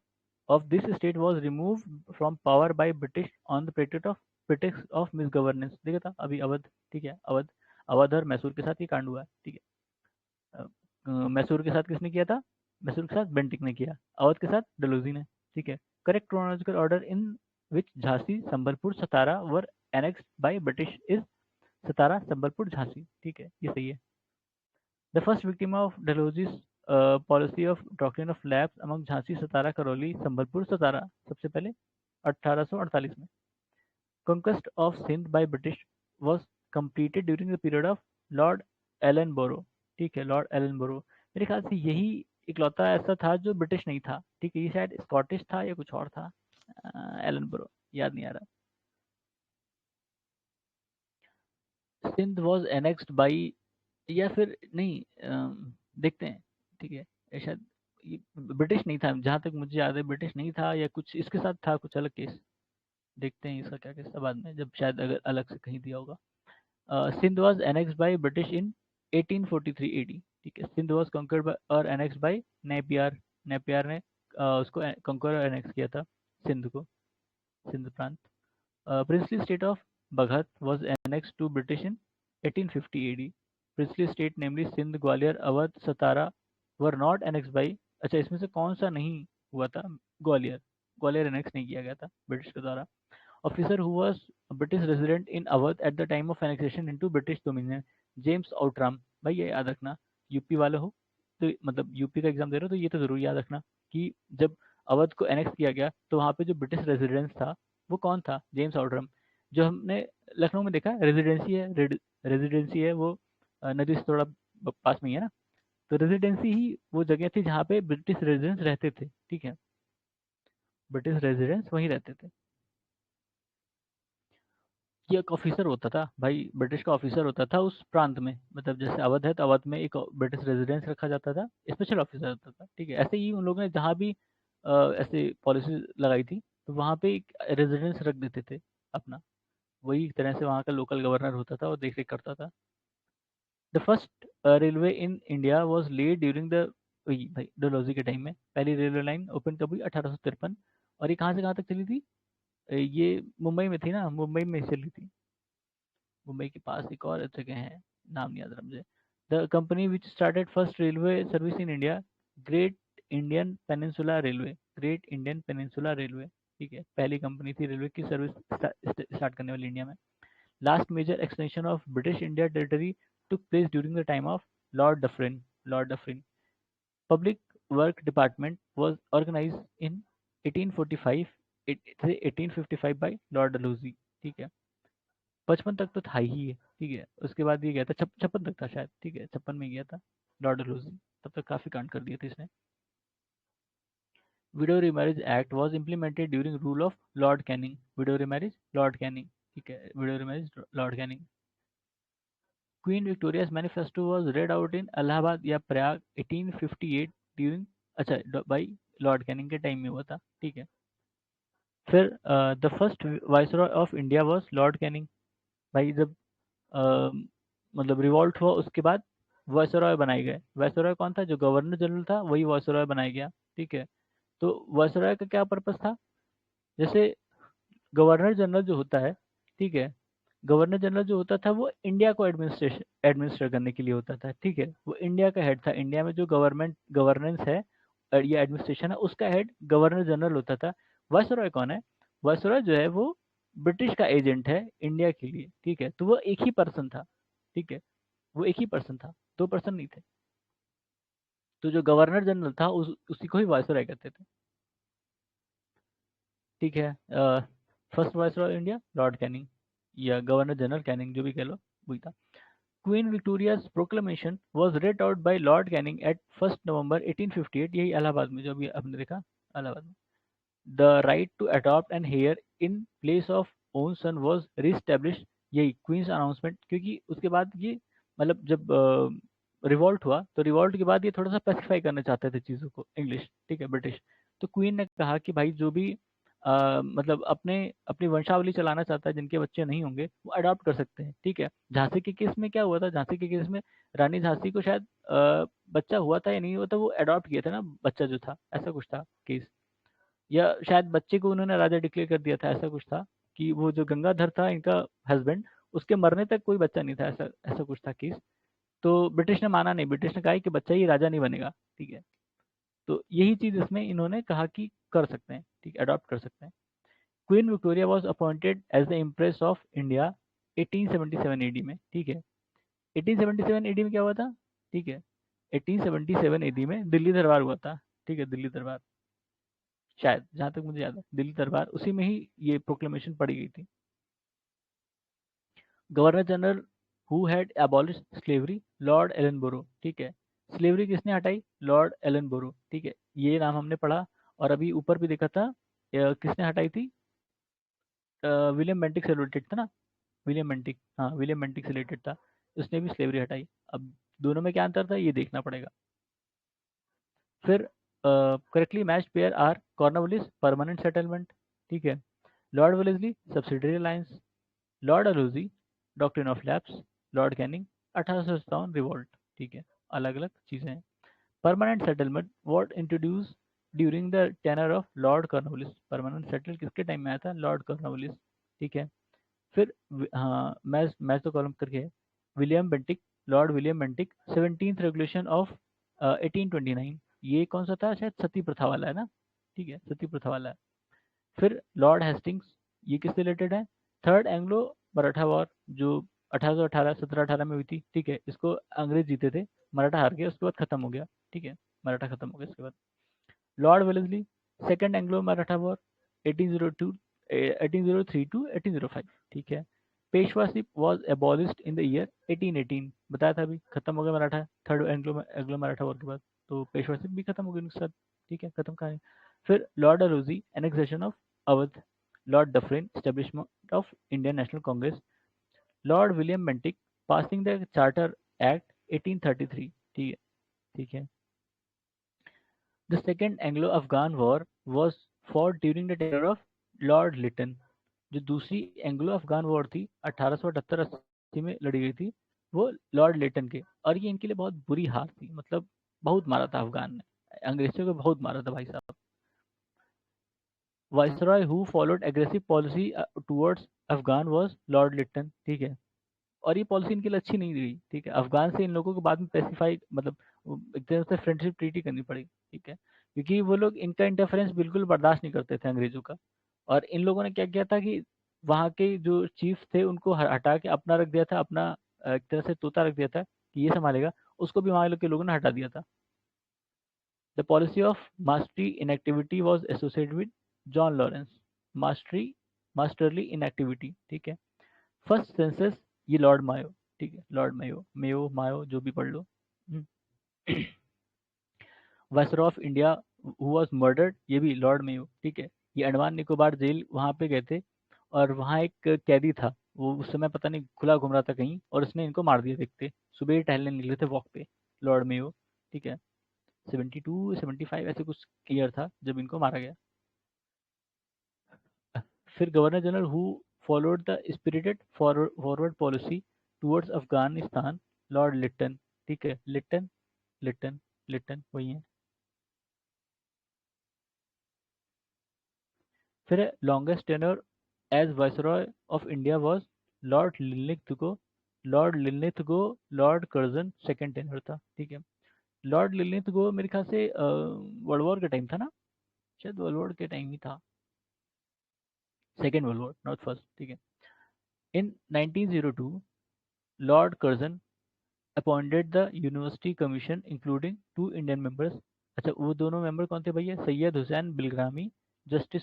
of this state was removed from power by British on the pretext of misgovernance. देखा था अभी अवध, ठीक है, अवध अवध और मैसूर के साथ ये कांड हुआ है, ठीक है। मैसूर के साथ किसने किया था? मैसूर के साथ बेंटिक ने किया, अवध के साथ डलहौजी ने, ठीक है। Correct chronological order in which Jhansi Sambalpur Satara were annexed by British is Satara Sambalpur Jhansi, ठीक है, ये सही है। The first victim of Dalhousie's policy of doctrine of lapse among Jhansi, सतारा, करौली, संबलपुर, सतारा, सबसे पहले 1848 में। Conquest of Sindh by British was completed during the period of Lord Ellenborough, ठीक है, लॉर्ड एलनबरो। मेरे ख्याल से यही इकलौता ऐसा था जो ब्रिटिश नहीं था, ठीक है, ये शायद स्कॉटिश था या कुछ और था, एलनबरो याद नहीं आ रहा। सिंध वॉज एनेक्स्ड बाई, या फिर नहीं, देखते हैं, ठीक है, ये शायद ये ब्रिटिश नहीं था, जहाँ तक मुझे याद है ब्रिटिश नहीं था, या कुछ इसके साथ था कुछ अलग केस। देखते हैं इसका क्या केस था बाद में, जब शायद अगर अलग से कहीं दिया होगा। Sindh was annexed by British in 1843 AD, ठीक है। सिंध वॉज कंकर्ड बाय और एनेक्स्ड बाई नेपियर, नेपियर ने उसको कंकर और एनेक्स किया था सिंध को, सिंध प्रांत। Princely state of Baghat was annexed to British in 1850 AD. Princely state namely Sindh, Gwalior, Awadh, Satara were not annexed by, अच्छा इसमें से कौन सा नहीं हुआ था? ग्वालियर, ग्वालियर एनेक्स नहीं किया गया था ब्रिटिश के द्वारा। Officer who was British resident in Awadh at the time of annexation into British dominion, James Outram. भाई ये याद रखना, यूपी वाले हो तो मतलब यूपी का एग्जाम दे रहे हो तो ये तो जरूर याद रखना कि जब अवध को एनेक्स किया गया तो वहाँ पे जो ब्रिटिश रेजिडेंस था वो कौन था? James Outram. जो हमने लखनऊ में देखा रेजिडेंसी है, रेजिडेंसी है वो नदी से थोड़ा पास में ही है ना, तो रेजिडेंसी ही वो जगह थी जहाँ पे ब्रिटिश रेजिडेंस रहते थे, ठीक है, ब्रिटिश रेजिडेंस वहीं रहते थे। ये एक ऑफिसर होता था भाई, ब्रिटिश का ऑफिसर होता था उस प्रांत में, मतलब जैसे अवध है तो अवध में एक ब्रिटिश रेजिडेंस रखा जाता था, स्पेशल ऑफिसर होता था, ठीक है। ऐसे ही उन लोगों ने जहाँ भी ऐसे पॉलिसी लगाई थी तो वहाँ पे एक रेजिडेंस रख देते थे अपना, वही एक तरह से वहाँ का लोकल गवर्नर होता था और देख रेख करता था। The first railway in India was laid during the, वही भाई डलहौजी के टाइम में पहली रेलवे लाइन ओपन कब हुई? 1853। और ये कहाँ से कहाँ तक चली थी? ये मुंबई में थी ना, मुंबई में चली थी। मुंबई के पास एक और जगह है, नाम नहीं याद रहा मुझे। The company which started first railway service in India, great Indian peninsula railway, great Indian peninsula railway, ठीक है, पहली कंपनी थी रेलवे की सर्विस स्टार्ट करने वाली इंडिया में। Last major extension of British India territory took place during the time of Lord Dufferin. Lord Dufferin. Public Work Department was organized in 1845, 1855 by Lord Dalhousie, ठीक है। 55 तक तो था ही है, ठीक है, उसके बाद ये गया था 56 तक था शायद, ठीक है, 56 में गया था लॉर्ड डलहौजी, तब तक काफी कांड कर दिए थे इसने। Window remarriage act was implemented during rule of Lord Canning, window remarriage Lord Canning, ठीक है, window remarriage Lord Canning. Queen Victoria's manifesto was red out in Allahabad या प्रयाग 1858 ड्यूरिंग, अच्छा बाई लॉर्ड कैनिंग के टाइम में हुआ था, ठीक है। फिर the first viceroy of India was Lord Canning. भाई जब अ, मतलब रिवॉल्ट हुआ उसके बाद वायसरॉय बनाए गए। वायसरॉय कौन था? जो गवर्नर जनरल था वही वायसरॉय बनाया गया, ठीक है। तो वायसरॉय का क्या पर्पस था? जैसे गवर्नर जनरल जो होता है, ठीक है, गवर्नर जनरल जो होता था वो इंडिया को एडमिनिस्टर करने के लिए होता था, ठीक है, वो इंडिया का हेड था। इंडिया में जो गवर्नेंस है या एडमिनिस्ट्रेशन है उसका हेड गवर्नर जनरल होता था। वायसरॉय कौन है? वायसरॉय जो है वो ब्रिटिश का एजेंट है इंडिया के लिए, ठीक है, तो वो एक ही पर्सन था, ठीक है, वो एक ही पर्सन था, दो पर्सन नहीं थे। तो जो गवर्नर जनरल था उसी को ही वायसरॉय कहते थे, ठीक है। First viceroy India lord Canning या गवर्नर जनरल कैनिंग जो भी कह लो, वही था। Queen Victoria's proclamation was read out by lord Canning at 1 November 1858, यही इलाहाबाद में, जो अभी आपने देखा इलाहाबाद में। The right to adopt and heir in place of own son was reestablish, यही क्वींस अनाउंसमेंट, क्योंकि उसके बाद ये मतलब जब रिवॉल्ट हुआ तो रिवॉल्ट के बाद ये थोड़ा सा स्पेसिफाई करना चाहते थे चीज़ों को, इंग्लिश, ठीक है, ब्रिटिश। तो क्वीन ने कहा कि भाई जो भी मतलब अपने अपनी वंशावली चलाना चाहता है, जिनके बच्चे नहीं होंगे वो अडॉप्ट कर सकते हैं, ठीक है। झांसी के केस में क्या हुआ था, झांसी के केस में रानी झांसी को शायद बच्चा हुआ था या नहीं हुआ था, वो अडॉप्ट किया था ना बच्चा जो था, ऐसा कुछ था केस, या शायद बच्चे को उन्होंने राजा डिक्लेयर कर दिया था, ऐसा कुछ था कि वो जो गंगाधर था इनका हस्बैंड, उसके मरने तक कोई बच्चा नहीं था, ऐसा ऐसा कुछ था केस। तो ब्रिटिश ने माना नहीं, ब्रिटिश ने कहा कि बच्चा ही राजा नहीं बनेगा, ठीक है। तो यही चीज इसमें इन्होंने कहा कि कर सकते हैं, ठीक है, अडॉप्ट कर सकते हैं। Queen Victoria was appointed as the empress of India 1877 AD में, ठीक है। 1877 एडी में क्या हुआ था, ठीक है, 1877 एडी में दिल्ली दरबार हुआ था, ठीक है, दिल्ली दरबार, शायद जहां तक मुझे याद है दिल्ली दरबार, उसी में ही ये प्रोक्लेमेशन पड़ी गई थी। Governor general who had abolish slavery, Lord Ellenborough, ठीक है। स्लेवरी किसने हटाई, लॉर्ड एलनबोरो, ठीक है, ये नाम हमने पढ़ा। और अभी ऊपर भी देखा था किसने हटाई थी, विलियम बेंटिक से रिलेटेड था ना, विलियम बेंटिक, हाँ विलियम बेंटिक से रिलेटेड था, उसने भी स्लेवरी हटाई। अब दोनों में क्या अंतर था ये देखना पड़ेगा। फिर correctly matched pair are Cornwallis permanent settlement, ठीक है, Lord Wellesley subsidiary alliance, Lord Dalhousie doctrine of lapse, Lord Canning 1857 revolt, ठीक है, अलग अलग चीज़ें हैं। Permanent settlement what introduce during the tenure of Lord Cornwallis, permanent settle किसके time में आया था, लॉर्ड कॉर्नवालिस, ठीक है। फिर हाँ मैच तो कॉलम करके है, William Bentinck, Lord William Bentinck 17th regulation of 1829, ये कौन सा था, शायद सती प्रथा वाला है ना, ठीक है, सती प्रथा वाला है। फिर लॉर्ड हेस्टिंग्स, ये किससे रिलेटेड है, थर्ड एंग्लो मराठा वॉर जो 1818 1718 में हुई थी, ठीक है, इसको अंग्रेज जीते थे, मराठा हार गए, उसके बाद खत्म हो गया, ठीक है, मराठा खत्म हो गया इसके बाद। Lord Wellesley, second Anglo Maratha war 1802 1803 to 1805, ठीक है। पेशवाशिप was abolished in the year 1818, बताया था अभी, खत्म हो गया Maratha, third Anglo Anglo Maratha war के बाद, तो पेशवाशिप भी खत्म हो गई उनके साथ, ठीक है, खत्म कहानी। फिर Lord Dalhousie annexation of Awadh, Lord Dufferin establishment of Indian National Congress, Lord William Bentinck passing the charter act 1833, ठीक है, ठीक है। The second Anglo Afghan war was fought during the terror of Lord Lytton, जो दूसरी एंग्लो अफगान वॉर थी 1878-80 में लड़ी गई थी, वो लॉर्ड लिटन के, और ये इनके लिए बहुत बुरी हार थी, मतलब बहुत मारा था अफगान ने, अंग्रेजों को बहुत मारा था भाई साहब। Viceroy who followed aggressive policy towards Afghan was lord Lytton, ठीक है। और ये पॉलिसी इनके लिए अच्छी नहीं रही, ठीक है, अफगान से इन लोगों को बाद में पैसिफाई, मतलब एक तरह से फ्रेंडशिप ट्रीटी करनी पड़ी, ठीक है, क्योंकि वो लोग इनका इंटरफेरेंस बिल्कुल बर्दाश्त नहीं करते थे अंग्रेजों का। और इन लोगों ने क्या किया था कि वहाँ के जो चीफ थे उनको हटा के अपना रख दिया था, अपना एक तरह से तोता रख दिया था कि ये संभालेगा, उसको भी वहाँ के लोगों ने हटा दिया था। The policy of mastery inactivity was associated with John Lawrence, mastery masterly inactivity, ठीक है। फर्स्ट सेंसस, ये लॉर्ड मायो, ठीक है, लॉर्ड मायो, मेयो मायो जो भी पढ़ लो। Viceroy of India who was murdered, ये भी लॉर्ड मेयो, ठीक है। ये अंडमान निकोबार जेल वहाँ पे गए थे, और वहाँ एक कैदी था, वो उस समय पता नहीं खुला घूम रहा था कहीं, और उसने इनको मार दिया देखते, सुबह ही टहलने निकले थे वॉक पे, लॉर्ड मेयो, ठीक है। 72 75 ऐसे कुछ ईयर था जब इनको मारा गया। फिर governor general who followed the spirited forward policy towards Afghanistan, Lord Lytton, ठीक है, लिटन लिटन लिटन वही है। फिर longest tenure as viceroy of India was Lord Linlithgow, Lord Linlithgow, Lord Curzon second tenure था, ठीक है। लॉर्ड लिलिथगो मेरे ख्याल से वर्ल्ड वॉर के टाइम था ना, शायद वर्ल्ड वॉर के टाइम ही था, second world war not first, ठीक है। इन 1902 Lord Curzon appointed the university commission including 2 Indian members, अच्छा वो दोनों मेंबर कौन थे भैया, सैयद हुसैन बिलग्रामी, जस्टिस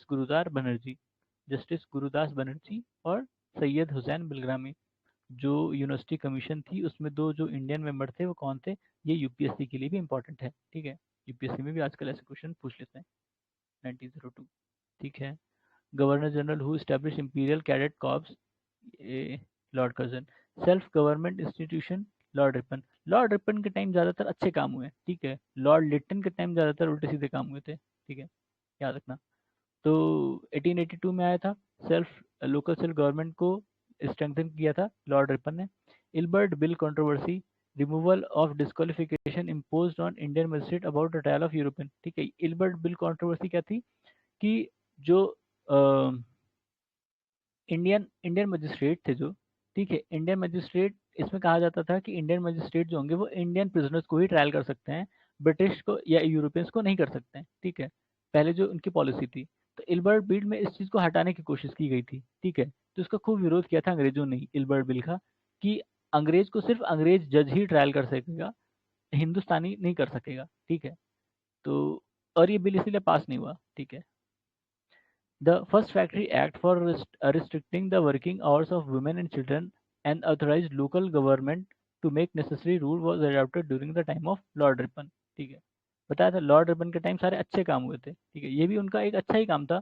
गुरुदास बनर्जी और सैयद हुसैन बिलग्रामी। जो यूनिवर्सिटी कमीशन थी उसमें 2 जो इंडियन मेंबर थे वो कौन थे? ये यूपीएससी के लिए भी इंपॉर्टेंट है, ठीक है? यूपीएससी में भी आजकल ऐसे क्वेश्चन पूछ लेते हैं। 1902, ठीक है। Governor general who establish imperial cadet corps, ये Lord Curzon. Self government institution, Lord Ripon. Lord Ripon के टाइम ज़्यादातर अच्छे काम हुए, ठीक है। लॉर्ड लिटन के टाइम ज़्यादातर उल्टे सीधे काम हुए थे, ठीक है, याद रखना। तो 1882 में आया था, सेल्फ लोकल सेल्फ गवर्नमेंट को स्ट्रेंथन किया था लॉर्ड रिपन ने। Ilbert bill controversy, removal of disqualification imposed on Indian magistrate about the trial of European, ठीक है। इल्बर्ट बिल कंट्रोवर्सी क्या थी कि जो इंडियन इंडियन मजिस्ट्रेट थे जो, ठीक है, इंडियन मजिस्ट्रेट, इसमें कहा जाता था कि इंडियन मजिस्ट्रेट जो होंगे वो इंडियन प्रिजनर्स को ही ट्रायल कर सकते हैं, ब्रिटिश को या यूरोपियंस को नहीं कर सकते हैं, ठीक है। पहले जो उनकी पॉलिसी थी, तो इल्बर्ट बिल में इस चीज़ को हटाने की कोशिश की गई थी, ठीक है। तो इसका खूब विरोध किया था अंग्रेजों ने इल्बर्ट बिल का, कि अंग्रेज को सिर्फ अंग्रेज जज ही ट्रायल कर सकेगा, हिंदुस्तानी नहीं कर सकेगा, ठीक है। तो और ये बिल इसीलिए पास नहीं हुआ, ठीक है। The first Factory Act for restricting the working hours of women and children and authorized local government to make necessary rule was adopted during the time of Lord Ripon, ठीक है। बताया था लॉर्ड रिपन के time सारे अच्छे काम हुए थे, ठीक है, ये भी उनका एक अच्छा ही काम था,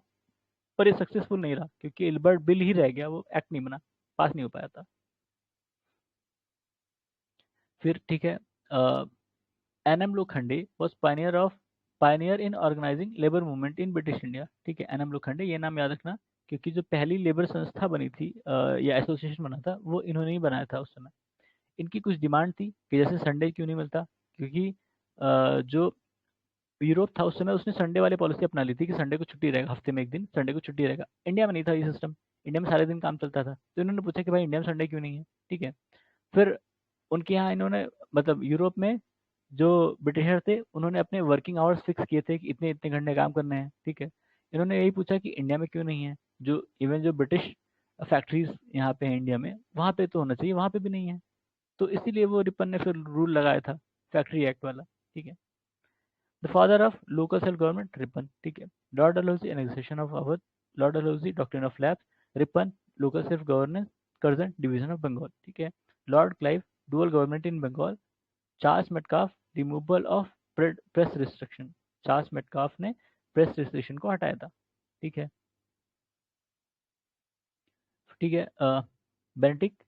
पर ये सक्सेसफुल नहीं रहा क्योंकि इल्बर्ट बिल ही रह गया, वो एक्ट नहीं बना, पास नहीं हो पाया था। फिर ठीक है, N M Lokhande was pioneer in organising labour movement in British India, ठीक है। एन एम लोखंडे, ये नाम याद रखना, क्योंकि जो पहली लेबर संस्था बनी थी या एसोसिएशन बना था वो इन्होंने ही बनाया था उस समय। इनकी कुछ डिमांड थी कि जैसे संडे क्यों नहीं मिलता, क्योंकि जो यूरोप था उस समय उसने संडे वाली पॉलिसी अपना ली थी कि संडे को छुट्टी रहेगा, हफ्ते में एक दिन संडे को छुट्टी रहेगा। इंडिया में नहीं था ये सिस्टम, इंडिया में सारे दिन काम चलता था, तो इन्होंने पूछा कि भाई इंडिया में संडे क्यों नहीं है, ठीक है। फिर उनके यहाँ इन्होंने, मतलब यूरोप में जो ब्रिटिशर थे उन्होंने अपने वर्किंग आवर्स फिक्स किए थे कि इतने इतने घंटे काम करने हैं, ठीक है। इन्होंने यही पूछा कि इंडिया में क्यों नहीं है, जो इवन जो ब्रिटिश फैक्ट्रीज यहाँ पे है इंडिया में, वहाँ पे तो होना चाहिए, वहाँ पे भी नहीं है। तो इसीलिए वो रिपन ने फिर रूल लगाया था, फैक्ट्री एक्ट वाला, ठीक है। The father of local self government Ripon, ठीक है। Lord Dalhousie annexation of Awadh, lord Dalhousie doctrine of lapse, Ripon local self governance, Curzon division of Bengal, ठीक है। Lord Clive dual government in Bengal, Charles Metcalfe removal of press restriction, Charles Metcalfe ने press restriction को हटाया था, ठीक है। ठीक है, Benedict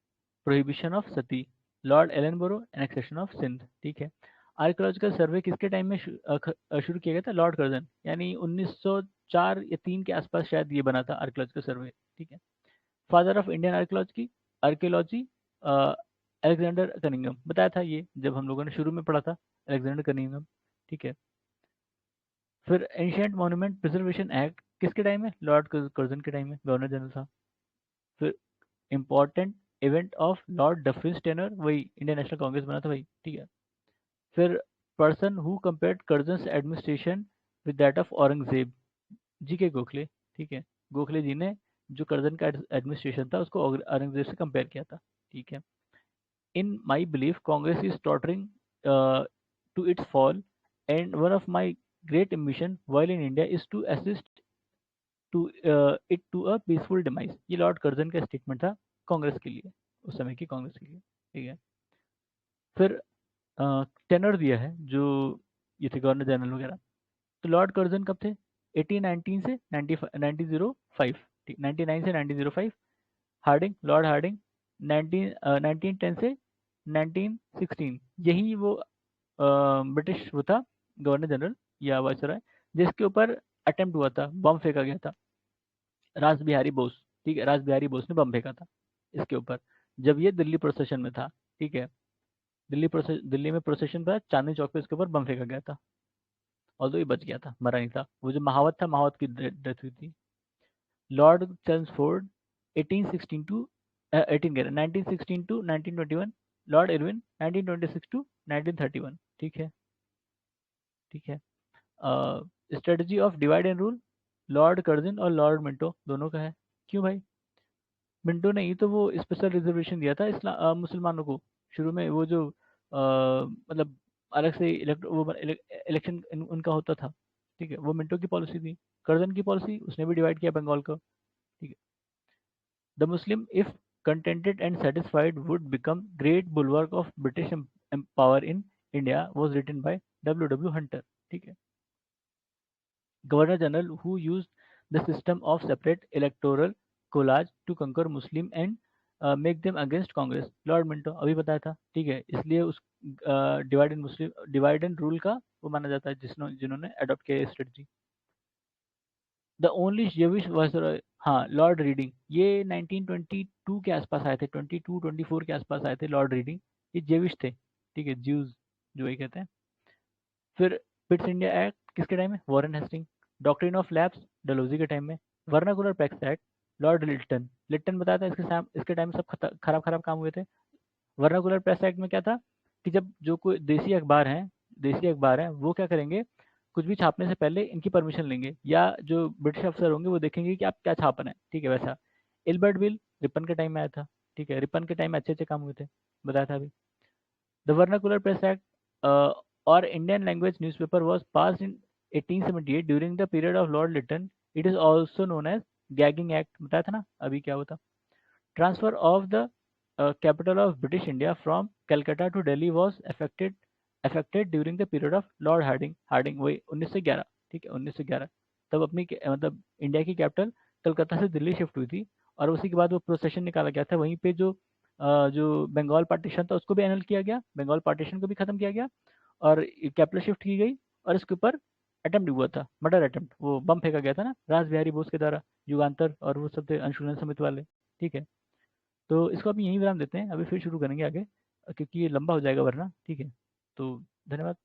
prohibition of sati, lord Ellenborough annexation of Sindh, ठीक है। आर्कियोलॉजिकल सर्वे किसके टाइम में शुरू किया गया था? लॉर्ड कर्जन, यानी 1904 या 3 के आसपास शायद ये बना था आर्कियोलॉजिकल सर्वे, ठीक है। Father of Indian archaeology, archaeology Alexander Cunningham, बताया था ये जब हम लोगों ने शुरू में पढ़ा था, अलेक्जेंडर कनिंगम, ठीक है। फिर एंशियंट मॉन्यूमेंट प्रिजर्वेशन एक्ट किसके टाइम में? लॉर्ड कर्जन के टाइम में, गवर्नर जनरल था। फिर important event of Lord Dufferin tenure, वही इंडियन नेशनल कांग्रेस बना था भाई, ठीक है। फिर person who compared Curzon administration with that of Aurangzeb, G K Gokhale, ठीक है। गोखले जी ने जो कर्जन का एडमिनिस्ट्रेशन था उसको औरंगजेब से कंपेयर किया था, ठीक है। In my belief Congress is tottering to its fall and one of my great ambition while in India is to assist to it to a peaceful demise, ये लॉर्ड कर्जन का स्टेटमेंट था कांग्रेस के लिए, उस समय की कांग्रेस के लिए, ठीक है। फिर टेनर दिया है जो ये थे गवर्नर जनरल वगैरह, तो लॉर्ड कर्जन कब थे? 1819 से 1905, ठीक, 99 से 1905। हार्डिंग, लॉर्ड हार्डिंग 1910 से 1916, यही वो ब्रिटिश वो था गवर्नर जनरल या वायसराय जिसके ऊपर अटेम्प्ट हुआ था, बम फेंका गया था, रास बिहारी बोस, ठीक है। रास बिहारी बोस ने बम फेंका था इसके ऊपर, जब ये दिल्ली प्रोसेशन में था, ठीक है। दिल्ली में प्रोसेशन था, चांदनी चौक पे इसके ऊपर बम फेंका गया था, और ये बच गया था, मरा नहीं था। वो जो महावत था, महावत की डेथ हुई थी। लॉर्ड चेम्सफोर्ड 1816 टू 18 कह रहे 1916 टू 1921, लॉर्ड इरविन 1926 टू 1931, ठीक है, ठीक है। Strategy of divide and rule, Lord Curzon और लॉर्ड मिंटो दोनों का है। क्यों भाई? मिंटो ने ही तो वो स्पेशल रिजर्वेशन दिया था मुसलमानों को शुरू में, वो जो मतलब अलग से इलेक्शन उनका होता था, ठीक है, वो मिंटो की पॉलिसी थी। कर्जन की पॉलिसी, उसने भी डिवाइड किया बंगाल को, ठीक है। The Muslim if contented and satisfied would become great bulwark of British power in India was written by W. Hunter. ठीक है. Governor General who used the system of separate electoral college to conquer Muslim and make them against Congress. Lord Minto अभी बताया था. ठीक है. इसलिए उस divide and rule का वो माना जाता है जिन्होंने अडॉप्ट किया strategy. The only Jewish viceroy, हाँ लॉर्ड रीडिंग, ये 1922 के आसपास आए थे, 22-24 के आसपास आए थे लॉर्ड रीडिंग. ये जेविश थे. ठीक है. ज्यूज जो ये कहते हैं. फिर पिट्स इंडिया एक्ट किसके टाइम में? Warren Hasting. Doctrine of lapse Dalhousie के टाइम में. Vernacular pact act lord Lytton. Lytton बताया था इसके टाइम में सब खराब खराब काम हुए थे. वर्नाकुलर प्रेस एक्ट में क्या था कि जब जो कोई देसी अखबार हैं वो क्या करेंगे, कुछ भी छापने से पहले इनकी परमिशन लेंगे, या जो ब्रिटिश अफसर होंगे वो देखेंगे कि आप क्या छाप रहे हैं. ठीक है. वैसा एल्बर्ट बिल रिपन के टाइम में आया था. ठीक है. रिपन के टाइम में अच्छे अच्छे काम हुए थे, बताया था अभी. द वर्नाकुलर प्रेस एक्ट और Indian language newspaper was passed in 1878 during the period of Lord Lytton. It is also known as gagging act. बताया था ना अभी क्या होता. Transfer of the capital of British India from Calcutta to Delhi was affected during the period of Lord Harding वही 1911. ठीक है. 1911 तब अपनी मतलब इंडिया की कैपिटल कलकत्ता से दिल्ली शिफ्ट हुई थी, और उसी के बाद वो प्रोसेशन निकाला गया था. वहीं पे जो बंगाल पार्टीशन था उसको भी एनल किया गया, बंगाल पार्टीशन को भी खत्म किया गया, और कैपिटल शिफ्ट की गई. और इसके ऊपर अटेम्प्ट हुआ था, मर्डर अटेम्प्ट, वो बम फेंका गया था ना रास बिहारी बोस के द्वारा. युगांतर और वो सब थे, अंशुलन समित वाले. ठीक है. तो इसको अभी यहीं विराम देते हैं, अभी फिर शुरू करेंगे आगे, क्योंकि ये लंबा हो जाएगा वरना. ठीक है. तो धन्यवाद.